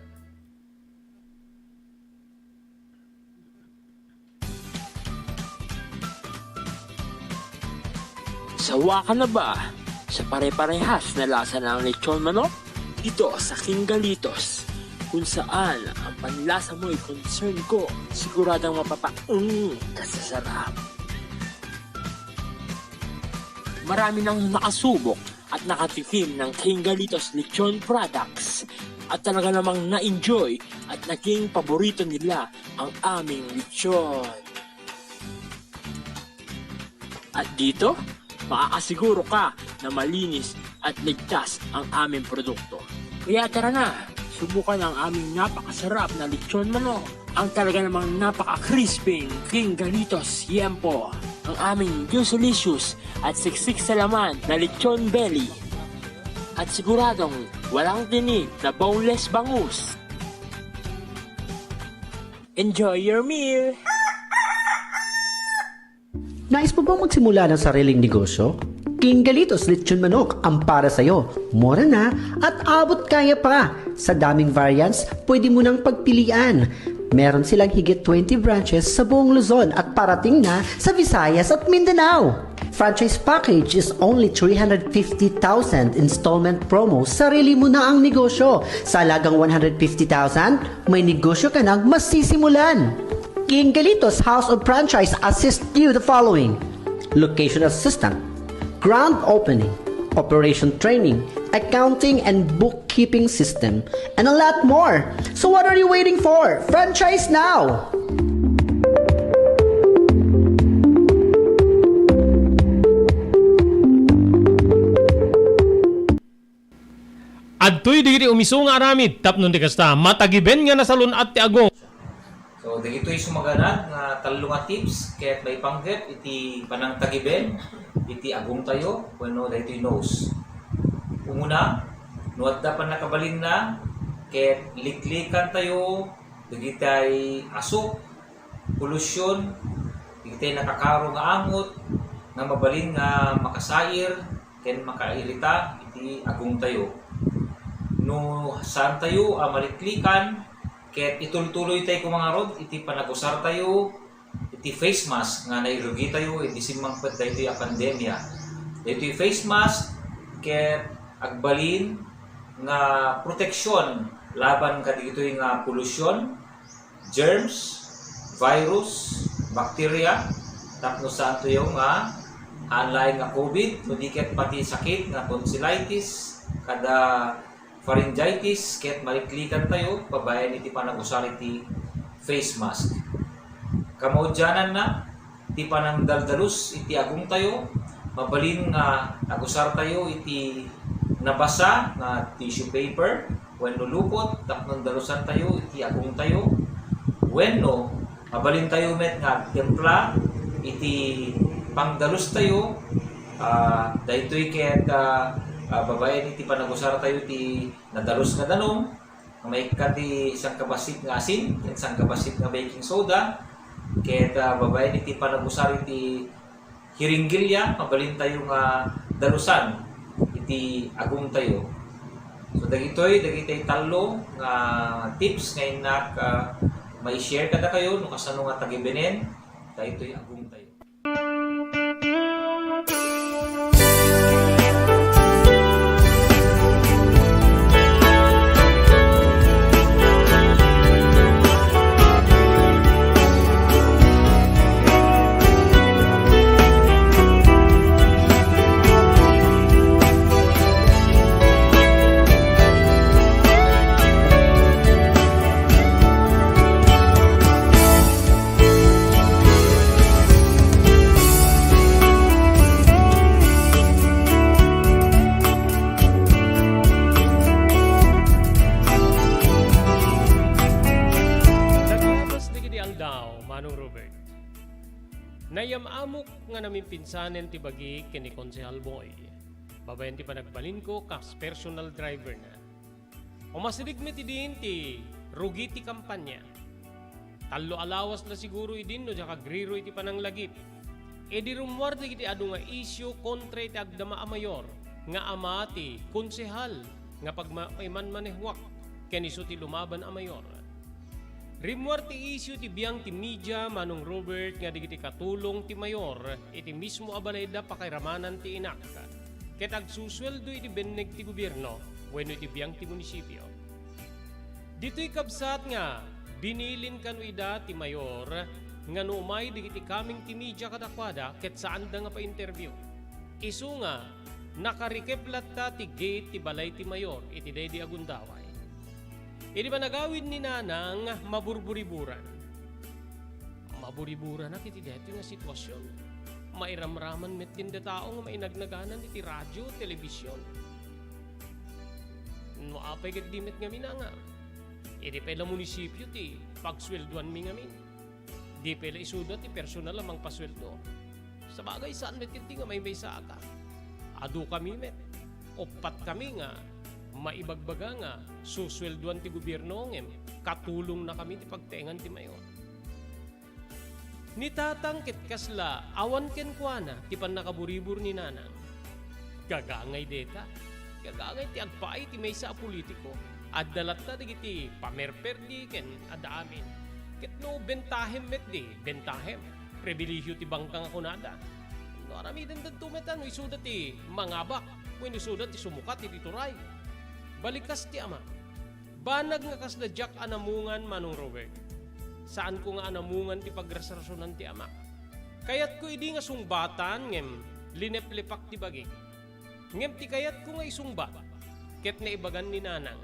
Sawa ka na ba sa pare-parehas na lasa ng lechon manok? Dito sa King Galitos, kung saan ang panlasa mo ay concern ko, siguradang kasasarap. Marami nang nakasubok at nakatikim ng King Galitos lechon products at talaga namang na-enjoy at naging paborito nila ang aming lechon. At dito, makakasiguro ka na malinis at ligtas ang aming produkto. Kaya tara na, subukan ang aming napakasarap na lechon manok. Ang talaga namang napaka-crispy King Galitos Yempo. Ang aming juicelicious at siksik sa laman na lechon belly. At siguradong walang tinig na boneless bangus. Enjoy your meal! Nais mo bang magsimula ng sariling negosyo? King Galitos Lechon Manok ang para sa'yo. Mura na at abot kaya pa. Sa daming variants, pwede mo nang pagpilian. Meron silang higit 20 branches sa buong Luzon at parating na sa Visayas at Mindanao. Franchise package is only 350,000 installment promo. Sarili mo na ang negosyo. Sa halagang 150,000, may negosyo ka nang masisimulan. King Galitos House of Franchise assist you the following: location assistant, grand opening, operation training, accounting and bookkeeping system, and a lot more. So what are you waiting for? Franchise now! Adtoy digiti umiso nga aramid tapnon ti kasta matagiben nga nasalun at ti agong. So, dagito'y sumaganad nga talo nga tips kaya't may panggap iti panang tagiben, iti agong tayo, bueno, dagito'y nose. Umuna, nuwadda pa nakabalin na, kaya't liklikan tayo, dagitay asok, polusyon, dagitay nakakaro nga amot, nga mabalin nga makasair, kaya't makairita, iti agong tayo. No, saan tayo maliklikan, kaya't ituloy-tuloy tayo kung mga rod, iti panagusar tayo, iti face mask, nga nairugi tayo, iti simangpet tayo iti pandemya. Iti face mask, kaya't agbalin, nga proteksyon, laban ka dito yung pollution, germs, virus, bacteria, tapno saan to yung online nga COVID, nudikit pati sakit, nga tonsillitis, kada pharyngitis, kaya't maliklikan tayo, pabayan iti panagusar iti face mask. Kamaudyanan na, iti panang daldalus, iti agong tayo, mabalin nga agusar tayo iti nabasa nga tissue paper, wenno lupot, tapnon dalusan tayo, iti agong tayo, wenno, mabalin tayo met nga templa, iti pangdalus tayo, dahito'y kaya't babayan iti panagusar tayo ti nadalus nga danom, may kati isang kabasit nga asin, isang kabasit nga baking soda, kaya babayan iti panagusar iti hiringgilya, mabalin tayo nga dalusan iti agong tayo. So dagitoy talo nga tips nga inak may share kada kayo no kasano nga tagibenen, dagitoy agong tayo. Nayamamok nga namin pinsanen ti bagi kini Konsehal Boy. Babayan ti panagbalin ko kas personal driver na. Umasidig mi ti din ti rugi ti kampanya. Talo alawas na siguro idin no jaka griro iti pananglagip. edi rumwar di kiti adu nga isyu kontra iti agdama a mayor nga amati konsehal nga pagmaiman manehwak ken isu ti lumaban a mayor. Rimwar ti isyu ti biyang ti media Manong Robert nga digiti katulong ti mayor iti mismo abalayda pakairamanan ti inak. Ket agsusweldo iti beneg ti gobyerno wenno iti biyang ti munisipyo. Dito'y kabsat nga binilin kanu ida ti mayor nga numay digiti kaming ti media kadakwada ket saan da nga pa-interview. Isu nga nakarikeplat ta ti gate ti balay ti mayor iti daydi agundaway. Idi ba nagawid ni nanang maburburiburan? Maburiburan na kiti dito nga sitwasyon. Mairamraman met din da tao nga mainagnaganan iti radyo, telebisyon. No apay ket dimet nga minanga. Idi pala munisipyo ti pagswelduan mi ngamin. Di pala isuda ti personal lamang pasweldo. Sa bagay saan met kiti nga may saka. Adu kami met. Opat kami nga maibagbaga nga suswelduan ti gobyerno ngem katulong na kami ti pagtengan ti mayor. Ni tatang ket kasla awan ken kuana ti pannakaburibur ni nanang. Gagangay deta. Gagangay ti agpaay ti maysa a politiko. Addalat ta digiti pamerperdi ken adaamin. Ket no bentahem met di bentahem. Pribilehyo ti bangkang kunada. No arami den tumetan no isuda ti mangabak. Wenno isuda ti sumukat ti turay. Balikas ti ama. Banag nga kasda jak anamungan Manong Robert. Saan ko nga anamungan ti pagresarsonan ti ama. Kayat ko idi nga sungbatan ngem lineplepak ti bagi. Ngem ti kayat ko nga isungba. Ket naibagan ni nanang.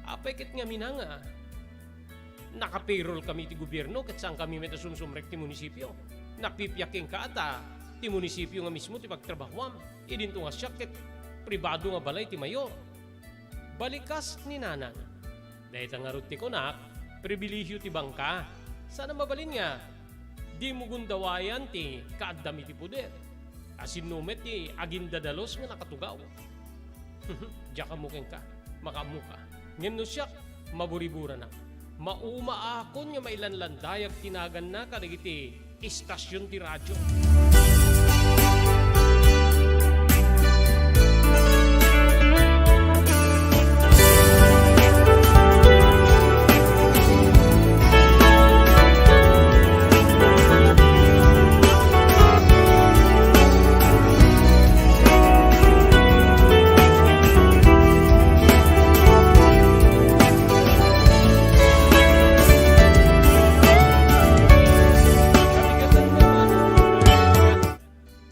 Apay ket nga minanga. Naka-payroll kami ti gobyerno ket saan kami metasumsumrek ti munisipyo. Napipyaking ka ata ti munisipyo nga mismo ti pagtrabahwam. Idinto nga siya ket pribado nga balay ti mayor. Balikas ni nanang. Dahil nga ruti ko na, pribilehyo ti bangka. Sana mabalin nga, di mo gundawayan ti kaadami ti puder. Asin numet ti agindadalos nga nakatugaw. Diya ka mukeng ka, makamuka. Ngayon no siya, maburibura na. Maumaakon nga mailanlandayag tinagan na kadagiti istasyon ti radyo.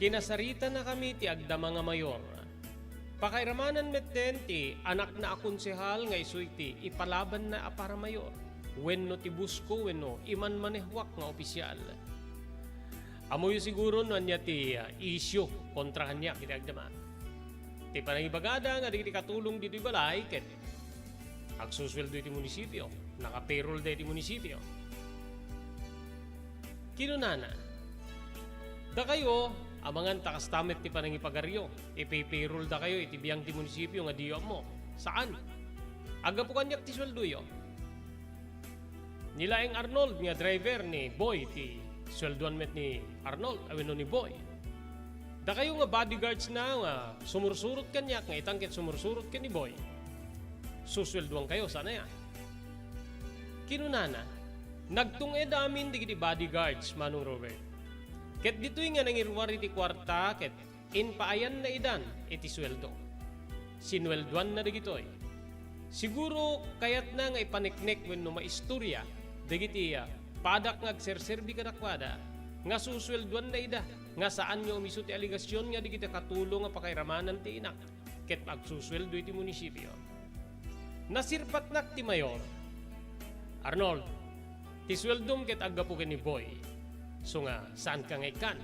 Kinasarita na kami ti agdama nga mayor. Pakairamanan metten ti anak na akonsehal nga isuy ti ipalaban na para mayor. Wenno ti busko wenno iman manehwak nga opisyal. Amoy siguro no anya ti isyu kontra kanya kiti agdama. Ti panangibagada nga digiti katulong dito balay ket agsusweldo iti munisipyo, naka-payroll da iti munisipyo. Kinunana. Da kayo amangan takas tamet ti panangipagaryo. Ipay-payroll da kayo iti biyang ti munisipyo nga diyo mo. Saan? Aga po kanyak ti sweldo yo. Nilaeng Arnold nga driver ni Boy ti sweldoan met ni Arnold aweno ni Boy. Da kayo nga bodyguards na nga sumursurot kanyak nga itangket sumursurot ken ni Boy. Susweldoan kayo sana yan. Kinunana, nagtunged amin digiti bodyguards Manong Robert. Ket dito'y nga nangirwar iti kwarta ket inpaayan na idan iti sweldo. Sinwelduan na digitoy. Siguro kayat na nga ipaniknek wenno maistorya dagiti padak nga agserserbi kadakwada nga suswelduan na ida nga saan nga umiso ti aligasyon nga digiti katulong nga pakairamanan ti inak ket agsusweldo iti munisipyo. Nasirpat nak ti mayor. Arnold, ti sweldom ket aggapo ken ni Boy. So nga, saan ka ngaykan?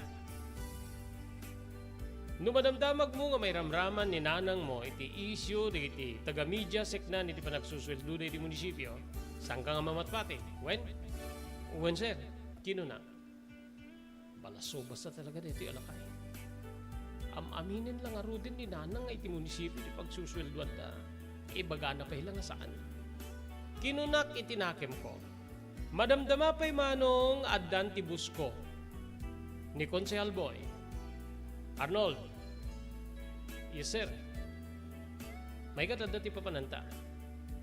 Numadamdamag mo nga may ramraman ni nanang mo iti isyo di iti taga-media seknan iti panagsusweldo iti munisipyo. Saan ka nga mamatpati? When sir? Kino na? Balasobas na talaga dito alakay. Aminin lang arudin ni nanang iti munisipyo iti pagsusweldoan da. Ibagana pa hilang saan. Kinunak itinakem ko. Madamdama pa'y manong addan ti busko. ni Konsehal Boy. Arnold. Yes, sir. May kadadati pa pananta.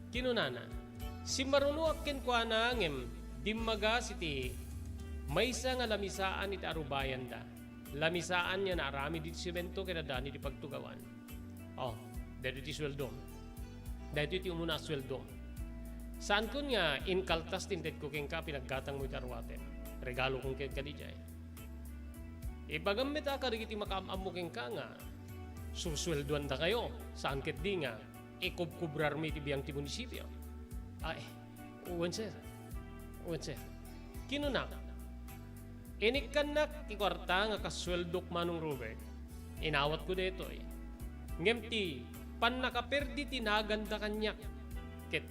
Kinunana. Si marunuak ken kwa na ngem dimmaga siti maysa nga lamisaan iti arubayan da. Lamisaan niya na arami di simento kaya dani di pagtugawan. Oh, dahil iti sweldom. Dahil iti umuna sweldom. Saan ko nga inkaltas tinted ko king ka pinaggatang mo iti arwaten. Regalo kong ken kadijay. Ipagamit ka rin iti makamam mo king ka nga suswelduan da kayo. Saan ket di nga ikubkubrar mi iti biyang ti munisipyo. Ay, uwan sir. Kinunak. Inikanak ti kwarta nga kasweldok manong Robert. Inawat ko dito eh. Ngem ti pan nakaperdi tinaganda kanyak. Ket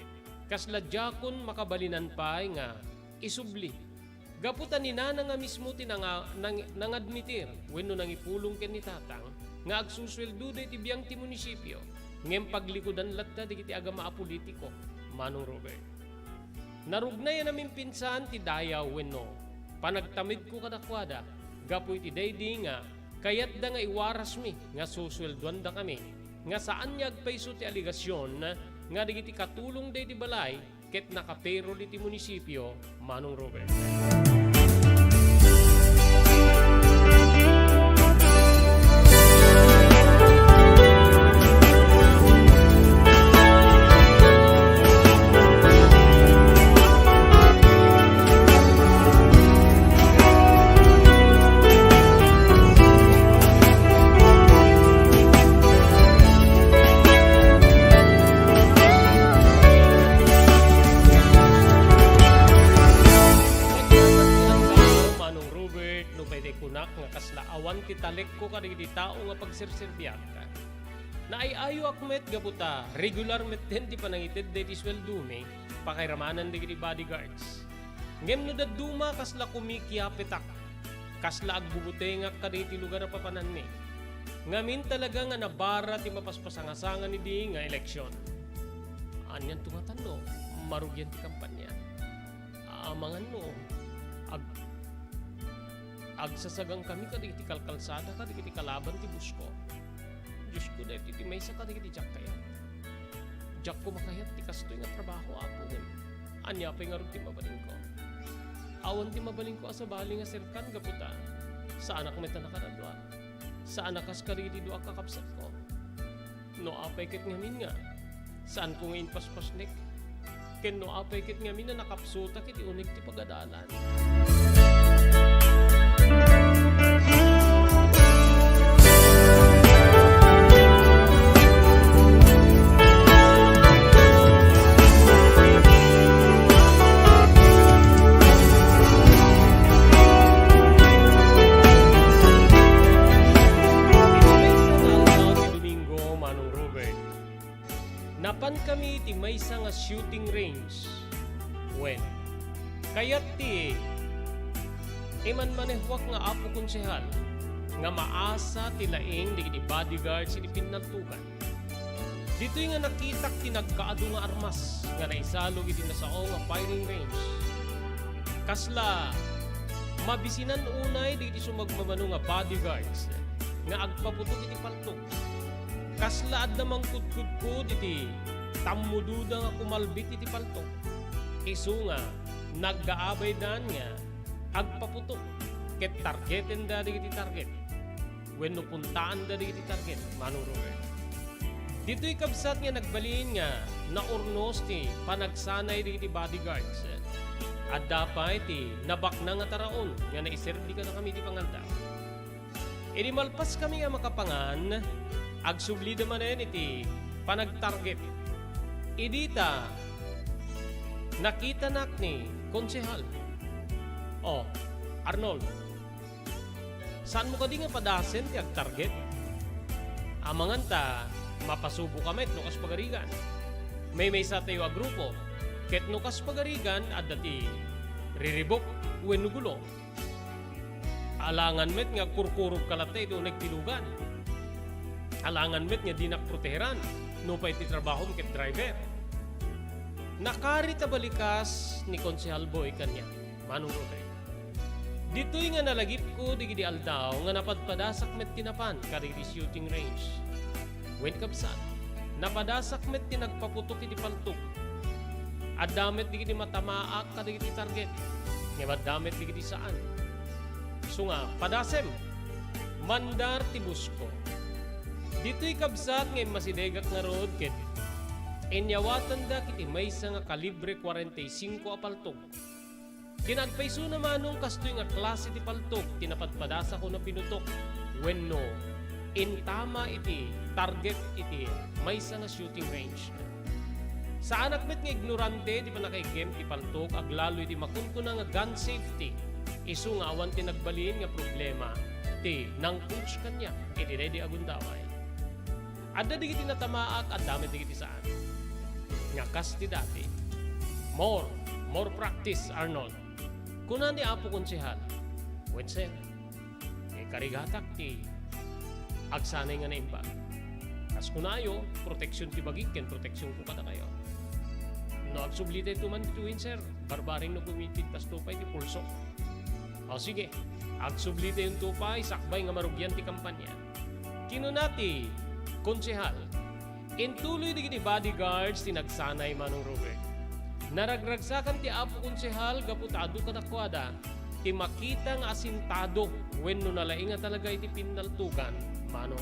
kasladjakon makabalinan pa nga isubli. Gaputan ni nana nga mismo ti nangadmitir wenno nang ipulong ken ni tatang nga agsusweldo ti biyang ti munisipyo. Ngem paglikodan latta di kiti agama a politiko manong Robert. Narugnay namin pinsan ti dayaw wenno panagtamid ko kadakwada gapoy ti daydi nga kayat da nga iwaras mi nga suswelduan da kami nga saan niya agpaiso ti aligasyon nga digiti katulong day di balay ket nakapero di ti munisipyo manong Robert. Awan ti talek ko kadi di tao nga pagsirsirbiyak ka. Naayayo akmet gabuta, regular met din ti panangited de ti sweldume, pakairamanan de ti bodyguards. Ngem no daduma kasla kumikiapetak, kasla agbubutengak kadi ti lugar na papanan ni. Ngamin talaga nga nabara ti mapaspasangasangan ni di nga eleksyon. Anyan tungatan no, marugyan ti kampanya. Amangan no, agsasagang kami kadigiti kalkalsada kadigiti kalaban ti busko. Diyos ko dahil ti may sa kadigiti jak kaya. Jak ko makayat ti kastoy nga trabaho apo ngem. Anya pa nga rin ti mabaling ko. Awan ti mabaling ko asabali nga serkan gaputa. Sa anak may tanakaradwa. Sa anak kas kadigiti doa kakapsat ko. No apay ket ngamin nga. Saan ko ngayon paspasnik? Ken no apay ket ngamin na nakapsuta kiti unig ti pagadalan. Napan kami ti maysa nga shooting range. When kayat ti iman manehwak nga apo konsehal nga maasa ti laing di bodyguards iti pinantukan. Dito nga nakitak ti nagkaado nga armas nga naisalog iti nasao nga firing range. Kasla mabisinan unay di sumagmamano nga bodyguards nga agpaputok iti paltok. Kasla ad namang kudkudkod iti tammududa nga kumalbit iti paltok. Isu nga naggaabay dan nga agpaputok ket targeten da iti target. Wenno puntaan da iti target manong Robert. Dito'y kabsat nga nagbalin nga naurnos ti panagsanay iti bodyguards. At dapat ti nabakna nga taraon nga naiserbi ka na kami ti panganda. Idi malpas kami nga makapangan agsubli naman iti panagtarget. Idita nakita nak ni konsehal. Oh, Arnold, saan mo ka di nga padasen ti agtarget? Amangan ta, mapasubo kami no kas pagarigan. May sa tayo a grupo, ket no kas pagarigan at dati riribok wenno gulo. Alangan met nga kurkurop kalatay do nagtilugan. Alangan met nga di nakproteheran no pa iti trabaho ket driver. Nakari ta balikas ni Konsehal Boy kanya manong Robert. Dito'y nga nalagip ko digidi aldaw nga napadpadasak met tinapan karigi shooting range. When kabsat, napadasak met tinagpaputok iti paltok. At damit digidi matamaak kadigidi target. Nga damit digidi saan. So nga, padasem, mandar ti busko. Dito'y kabsat nga masidegak nga road ket inyawatan da kiti maysa nga kalibre 45 a paltok. Kinagpaiso naman nung kastoy nga klase ti paltok, tinapadpadasa ko na pinutok. When no, in tama iti target iti maysa nga shooting range. Sa anak met nga ignorante, di pa nakaigem ti paltok, aglalo iti makunto na nga gun safety. Isu nga awan ti nagbalin nga problema, ti nang coach kanya, iti ready agundaway. Adda digiti natamaak at damit digiti saan. Nga kas ti dati. More practice, Arnold. Kunan ni Apo Konsehal, Wensen, karigatak ti agsanay nga naimbag. Kas kunayo, proteksyon ti bagik, proteksyon ko kada kayo. No, agsublita ito man dito, sir. Barbaring no pumipintas tupay ti pulso. O sige, agsublita yung tupay, sakbay nga marugyan ti kampanya. Kinunati, Konsehal, intuloy digiti bodyguards ti nagsanay manong Robert. Naragragsakan ti Apo Konsehal gaputado kanakwada ti makita nga asintado wenno nalaing nga talaga iti pinaltugan mano.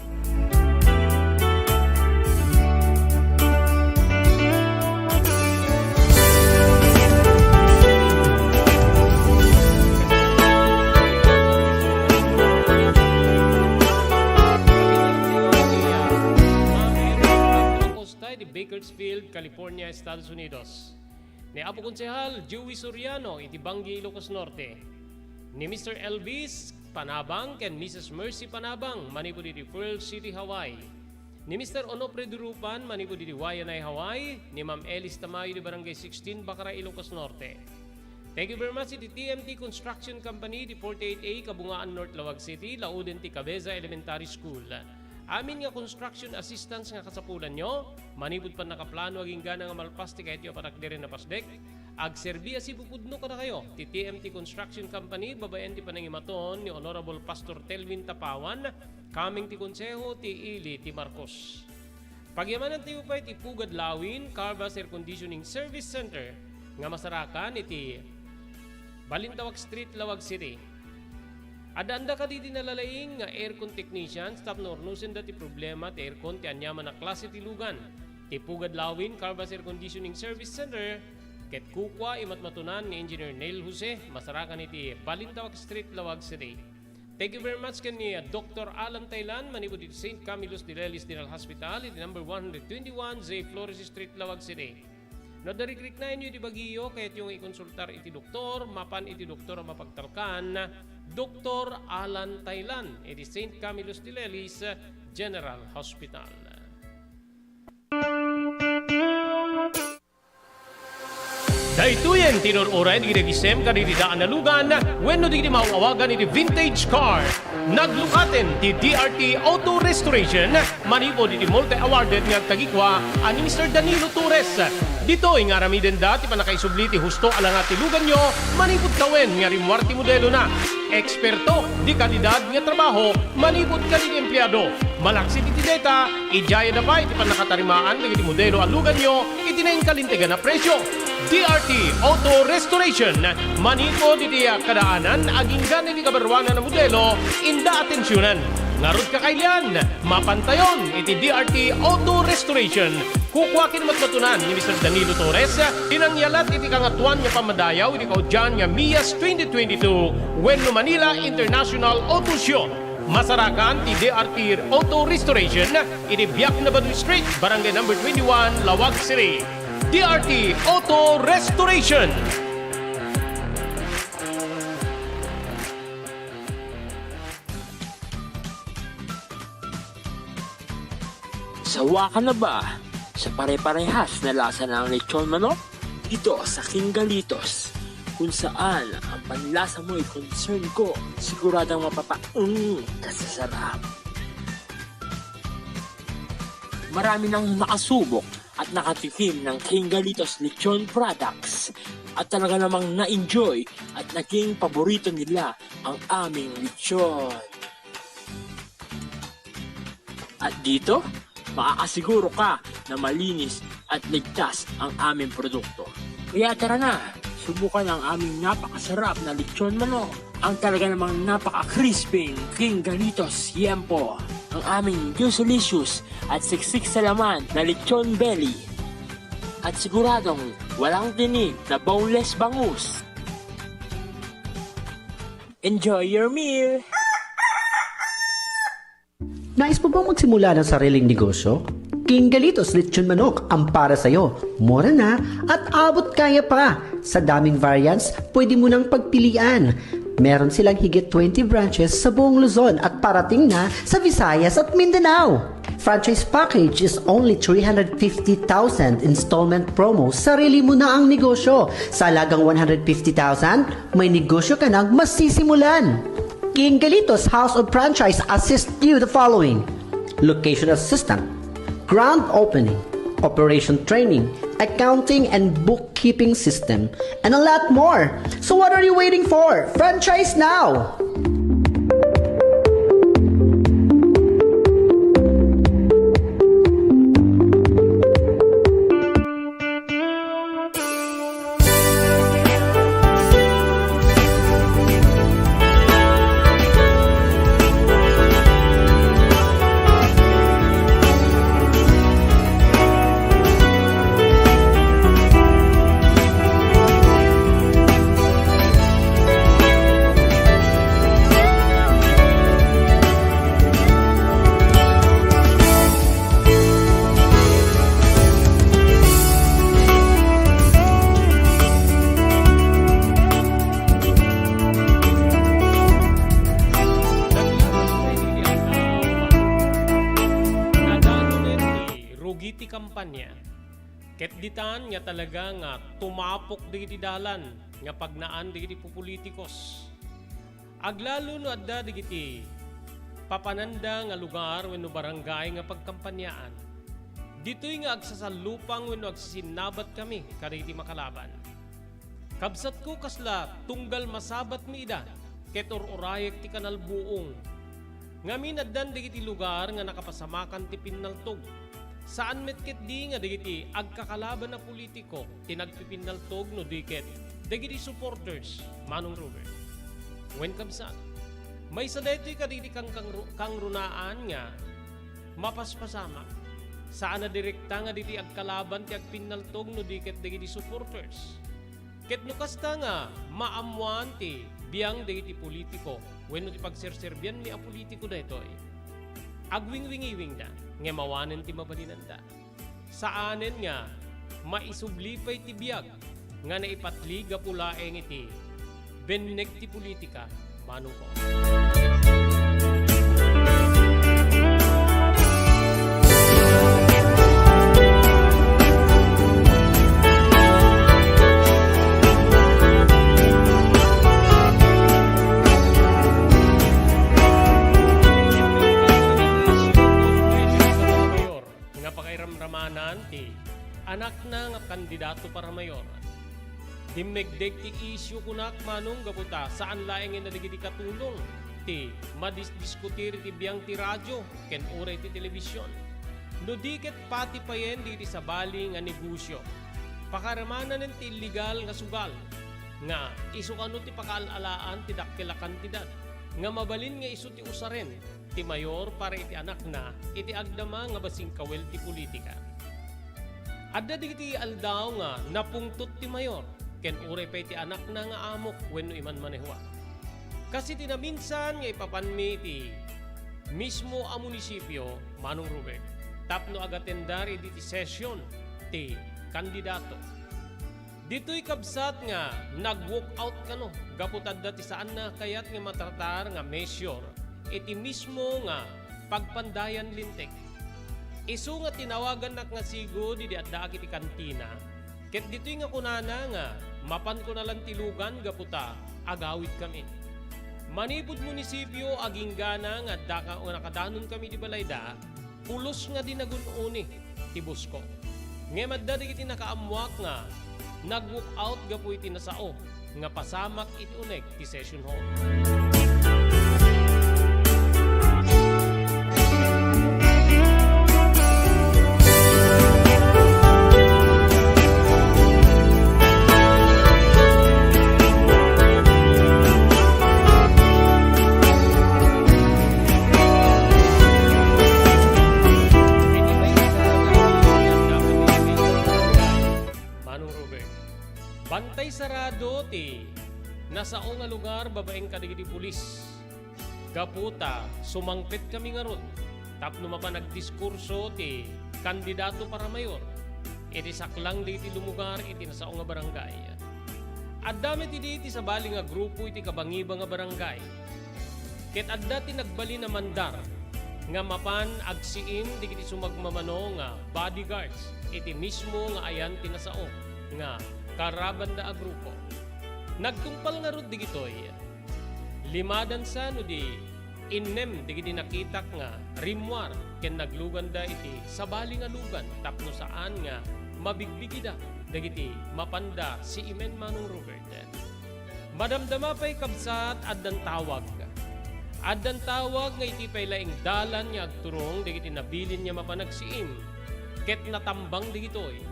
Di Bakersfield, California, Estados Unidos. Ni Apo Konsehal Joey Soriano iti Banggi, Ilocos Norte. Ni Mr. Elvis Panabang ken Mrs. Mercy Panabang manipod iti Pearl City, Hawaii. Ni Mr. Onofre Durupan manipod iti Waianae, Hawaii. Ni Ma'am Elis Tamayo di Barangay 16, Bacara, Ilocos Norte. Thank you very much iti TMT Construction Company di 48A Kabungaan North, Lawag City, Lauden ti Cabeza Elementary School. Amin nga construction assistance nga kasapulan nyo, manipod pa nakaplano aging gana nga malpasti kahit yung patakdirin na pasdek, agserbiya si pupudno ka na kayo, ti TMT Construction Company, babayan ti panangimaton ni Honorable Pastor Telvin Tapawan, kaming ti konseho ti Ili ti Marcos. Pagyamanan ti upay ti Pugad Lawin, Carvas Air Conditioning Service Center, nga masarakan iti Balintawak Street, Lawag City. Adanda ka diti nalalaing nga aircon technician, stop nornusin dati problema ti aircon ti anyaman na klase ti lugan. Ti Pugad Lawin, Carvas Air Conditioning Service Center, ket kukwa imatmatunan ni Engineer Neil Jose, masarakan iti Balintawak Street, Lawag City. Thank you very much ken ni Dr. Alan Taylan, manipod iti St. Camillus de Lelis General Hospital, iti number 121 J. Flores Street, Lawag City. No, dari-krik na inyo iti bagiyo, kahit yung ikonsultar iti doktor, mapan iti doktor mapagtalkan, Dr. Alan Taylan, iti St. Camillus de Lelis General Hospital. Daytoyen tinururay di gisem kadididaan na lugan wenno di mauawagan iti vintage car. Naglukaten ti DRT Auto Restoration manipod iti multi-awarded nga tagikwa ani Mr. Danilo Torres. Dito nga ramiden dati pa nakaisubli ti husto alang ati lugan nyo manipod kawen nga rimwarti modelo na. Eksperto di kalidad nga trabaho manipod kalid empleyado. Malaksi iti data, ijaya na pa iti panakatarimaan ng iti modelo ang lugan nyo itinaing kalintigan na presyo. DRT Auto Restoration manipod iti kadaanan aging ganin iti kabarwanan na modelo inda atensyonan. Ngarod kakailan, mapantayon iti DRT Auto Restoration. Kukwakin matmatunan ni Mr. Danilo Torres tinangyalat iti kangatuan nga pamadayaw iti kaudyan nga MIAS 2022 wenno Manila International Auto Show. Masarakan ti DRT Auto Restoration iti Biak na Baduy Street, Barangay number 21, Lawag City. DRT Auto Restoration. Sawa ka na ba sa pare-parehas na lasa ng lechon manok? Ito sa King Galitos, kung saan ang panlasa mo ay concern ko, siguradang kasasarap. Marami nang nakasubok at nakatikim ng King Galitos Lechon products. At talaga namang na-enjoy at naging paborito nila ang aming lechon. At dito, makakasiguro ka na malinis at ligtas ang aming produkto. Kaya tara na, subukan ang aming napakasarap na lechon manok. Ang talaga namang napaka-crisping King Galitos Yempo. Ang aming juicy-licious at siksik sa laman na lechon belly. At siguradong walang tinig na boneless bangus. Enjoy your meal! Nais mo bang magsimula ng sariling negosyo? King Galitos Lechon Manok ang para sa'yo. Mura na at abot kaya pa. Sa daming variants, pwede mo nang pagpilian. Meron silang higit 20 branches sa buong Luzon at parating na sa Visayas at Mindanao. Franchise package is only 350,000 installment promo. Sarili mo na ang negosyo. Sa halagang 150,000, may negosyo ka nang masisimulan. King Galitos House of Franchise assist you the following: location assistant, grand opening, operation training, accounting and bookkeeping system, and a lot more. So what are you waiting for? Franchise now! Rugiti kampanya. Ket ditan nga talaga nga tumapok digiti dalan nga pagnaan digiti populitikos. Aglalo no adda digiti papananda nga lugar wenno barangay nga pagkampanyaan. Dito'y nga agsasalupang wenno agsisinabat kami kadagiti makalaban. Kabsat ko kasla tunggal masabat mi ida ket urayek ti kanal buong. Ngamin addan digiti lugar nga nakapasamakan ti pinnaltog. Saan metket di nga digiti agkakalaban na politiko tinagpipinaltog no diket digiti supporters Manong Robert. When kabsat, may sadetoy ka digiti kang runaan nga mapaspasama. Saan na direkta nga digiti agkalaban ti agpinaltog no diket digiti supporters. Ket no kasta nga maamuan ti biyang digiti politiko wenno ti pagserserbian ni a politiko daytoy. Agwing-wingiwing da nga mawanen ti mabalinanda. Saanen nga maisublipay ti biyag nga naipatli gapulaeng iti bennek ti politika Manong ko. Ramanan ti anak na nga kandidato para mayor. Dimegdeg ti issue kunak Manong gaputa saan laeng nga naligidi katulong ti madiskutir ti biyang ti radyo ken uray ti telebisyon. No diket pati payen diti sa bali nga negosyo. Pakaramanan ti illegal nga sugal nga isu kano ti pakalalaan ti dakkela kantidad nga mabalin nga isu ti usaren ti mayor para iti anak na iti agdama nga basing kawel ti politika. Adda digiti aldaw nga napungtot ti mayor ken uray pa iti anak na nga amok wenno iman manehwa. Kasi tinaminsan nga ipapanmi ti mismo a munisipyo Manong Robert tapno agatendar iti session ti kandidato. Dito'y kabsat nga nag-walk out kano gaputad dati saan na kayat nga matratar nga measure iti mismo nga pagpandayan lintek. Isu nga tinawagan nak nga sigo di adda iti kantina. Ket dito'y nga kunana nga mapan ko na lang tilugan gaputa agawit kami. Manipod munisipyo aging gana nga daka o nakadanon kami di balayda pulos nga dinagununi ti busko. Nga madda iti nakaamuak nga nag-walk out gapo iti nasao nga pasamak iti unek ti session hall. Bantay sarado ti nasao nga lugar babaeng kadigiti pulis. Gaputa, sumangpit kami nga ron. Tapno mapa nagdiskurso ti kandidato para mayor. Iti saklang di iti lumugar iti nasao nga barangay. At dami ti di iti sabali nga grupo iti kabangiba nga barangay. Ket adda ti nagbali na mandar nga mapan agsiin di iti sumagmamano nga bodyguards iti mismo nga ayan ti nasao nga karaban da a grupo. Nagtumpal nga rod digitoy. Limadan sa no di innem digiti nakitak nga rimwar ken naglugan da iti sabali nga lugan tapno saan nga mabigbigida dagiti mapanda si Imen Manong Robert. Madamdama pa'y kabsat addan tawag. Addan tawag nga iti pay laing dalan nga agturong dagiti nabilin niya mapanagsiim. Ket natambang digitoy.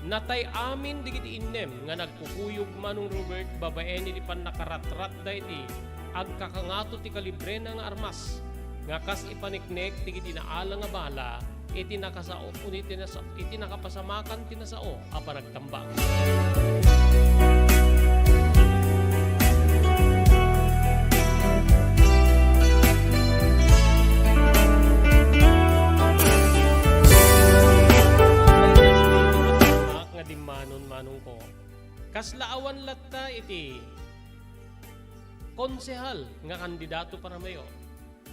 Natay amin digiti innem nga nagpupuyog Manong Robert babaen iti pan nakaratrat da iti agkakangato ti kalibre na nga armas nga kas ipaniknek digiti naala nga bala iti nakasao iti nakapasamakan tinasao a panagtambang. Manong ko. Kaslaawan latta iti konsehal nga kandidato para mayor.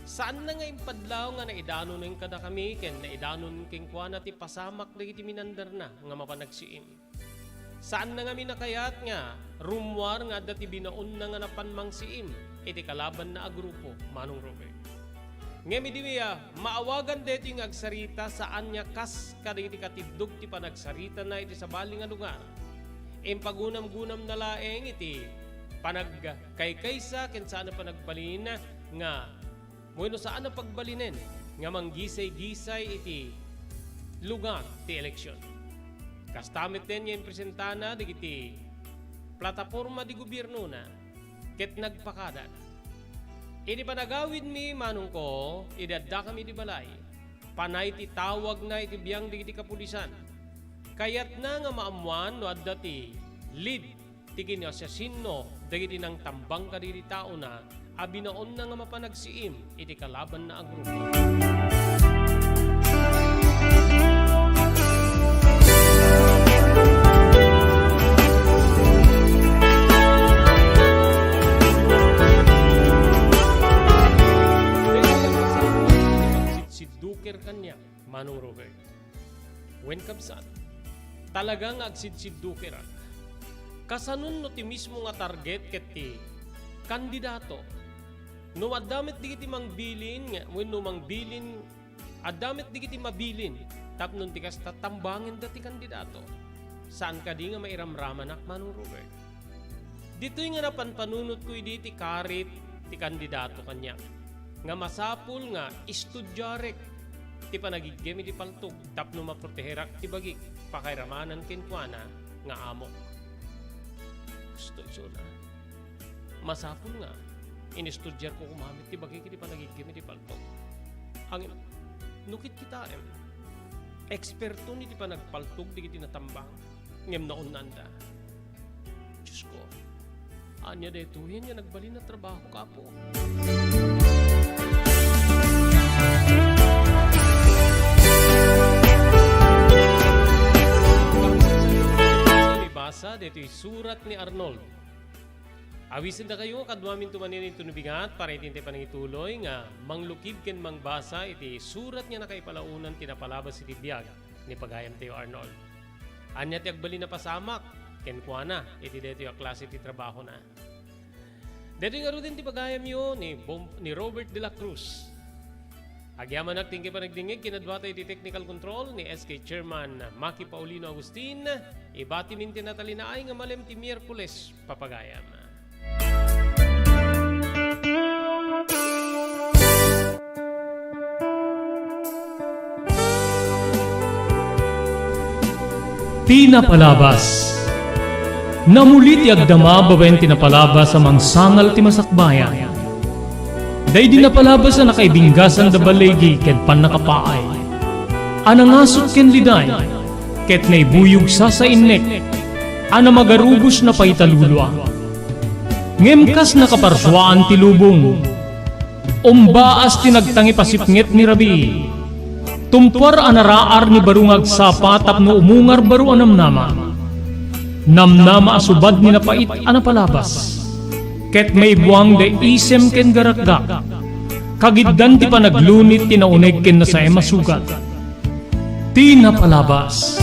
Saan na nga impadlaw nga naidano ng kada kami ken naidano ng kingkwana ti pasamak dagiti minandar na nga mapanagsiim. Saan na nga minakayat nga rumwar nga dati binaon na nga napanmangsiim iti kalaban na a grupo Manong Robert. Ngemi diya maawagan dito yung agsarita saan niya kas kaditi katidog ti panagsarita na iti sabali nga lugar. Pagunam-gunam na laeng iti panagkaykaysa ken saan na panagbalin nga bueno saan na pagbalinen nga manggisay-gisay iti lugar ti eleksyon. Kastamit din yung presentana digiti plataforma di gobyerno na ket nagpakada. Ini panagawid mi Manong ko, idadda kami di balay. Panay ti tawag na iti biyang digiti kapulisan. Kayat na nga maamuan no adda ti lead ti kinasasino dagiti nang tambang kadiri tao na abinaon na nga mapanagsiim iti kalaban na a grupo. Duker kanya, Manong Robert. When kabsat, talagang agsidsidukeran. Kasanun no ti mismo nga target ket ti kandidato. No adamit digiti mangbilin, when no mangbilin, adamit digiti mabilin, tapnon ti kas tatambangin dati kandidato. Saan ka di nga mairamraman ak Manong Robert? Dito'y nga napanpanunot ko ti karit ti kandidato kanya. Nga masapul nga istudyarek ti panagigem iti paltog tapno maproteherak ti bagik pakairamanan kenkwana nga amok. Gusto iso na. Masapul nga inistudyar ko kumamit ti bagik iti panagigem iti paltog. Ang nukit kita eksperto ni ti panagpaltog di iti natambang ngem naon nanda. Diyos ko, anya deto yan nga nagbali na trabaho kapo. Basa dito surat ni Arnold. Awisin na kayo kadwamin tumanin ito nubigat para itinte panangituloy nga manglukid ken mangbasa iti surat niya na kay palaunan tinapalabas iti biyag ni Pagayam Teo Arnold. Anya ti agbali na pasamak ken kuana iti dito yung klase ti trabaho na. Dito nga rin ti Pagayam yun ni Robert de la Cruz. Agyaman nagtinggi pa nagdingig, kinadwatay di technical control ni SK Chairman Maki Paulino Agustin. Ibati min tinatalinaay nga malem ti Miyerkules papagayam. Tinapalabas. Namulit yagdama babaen tinapalabas sa mangsangal ti masakbayan. Day di napalabas na nakaibinggasan da balegi ket panakapaay. Anangasot ken liday ket naibuyog sa innek. Ana magarubos na paitalulwa. Ngemkas nakaparswaan ti lubong. Umbaas tinagtangi pasipnget ni Rabi. Tumpar anaraar ni barungag sapa tapno umungar baru anamnama. Namnama asubad ni napait anapalabas. Ket may buwang de isem ken garakgak. Kagiddan ti panaglunit tinauneg ken na sa emasugat. Tinapalabas.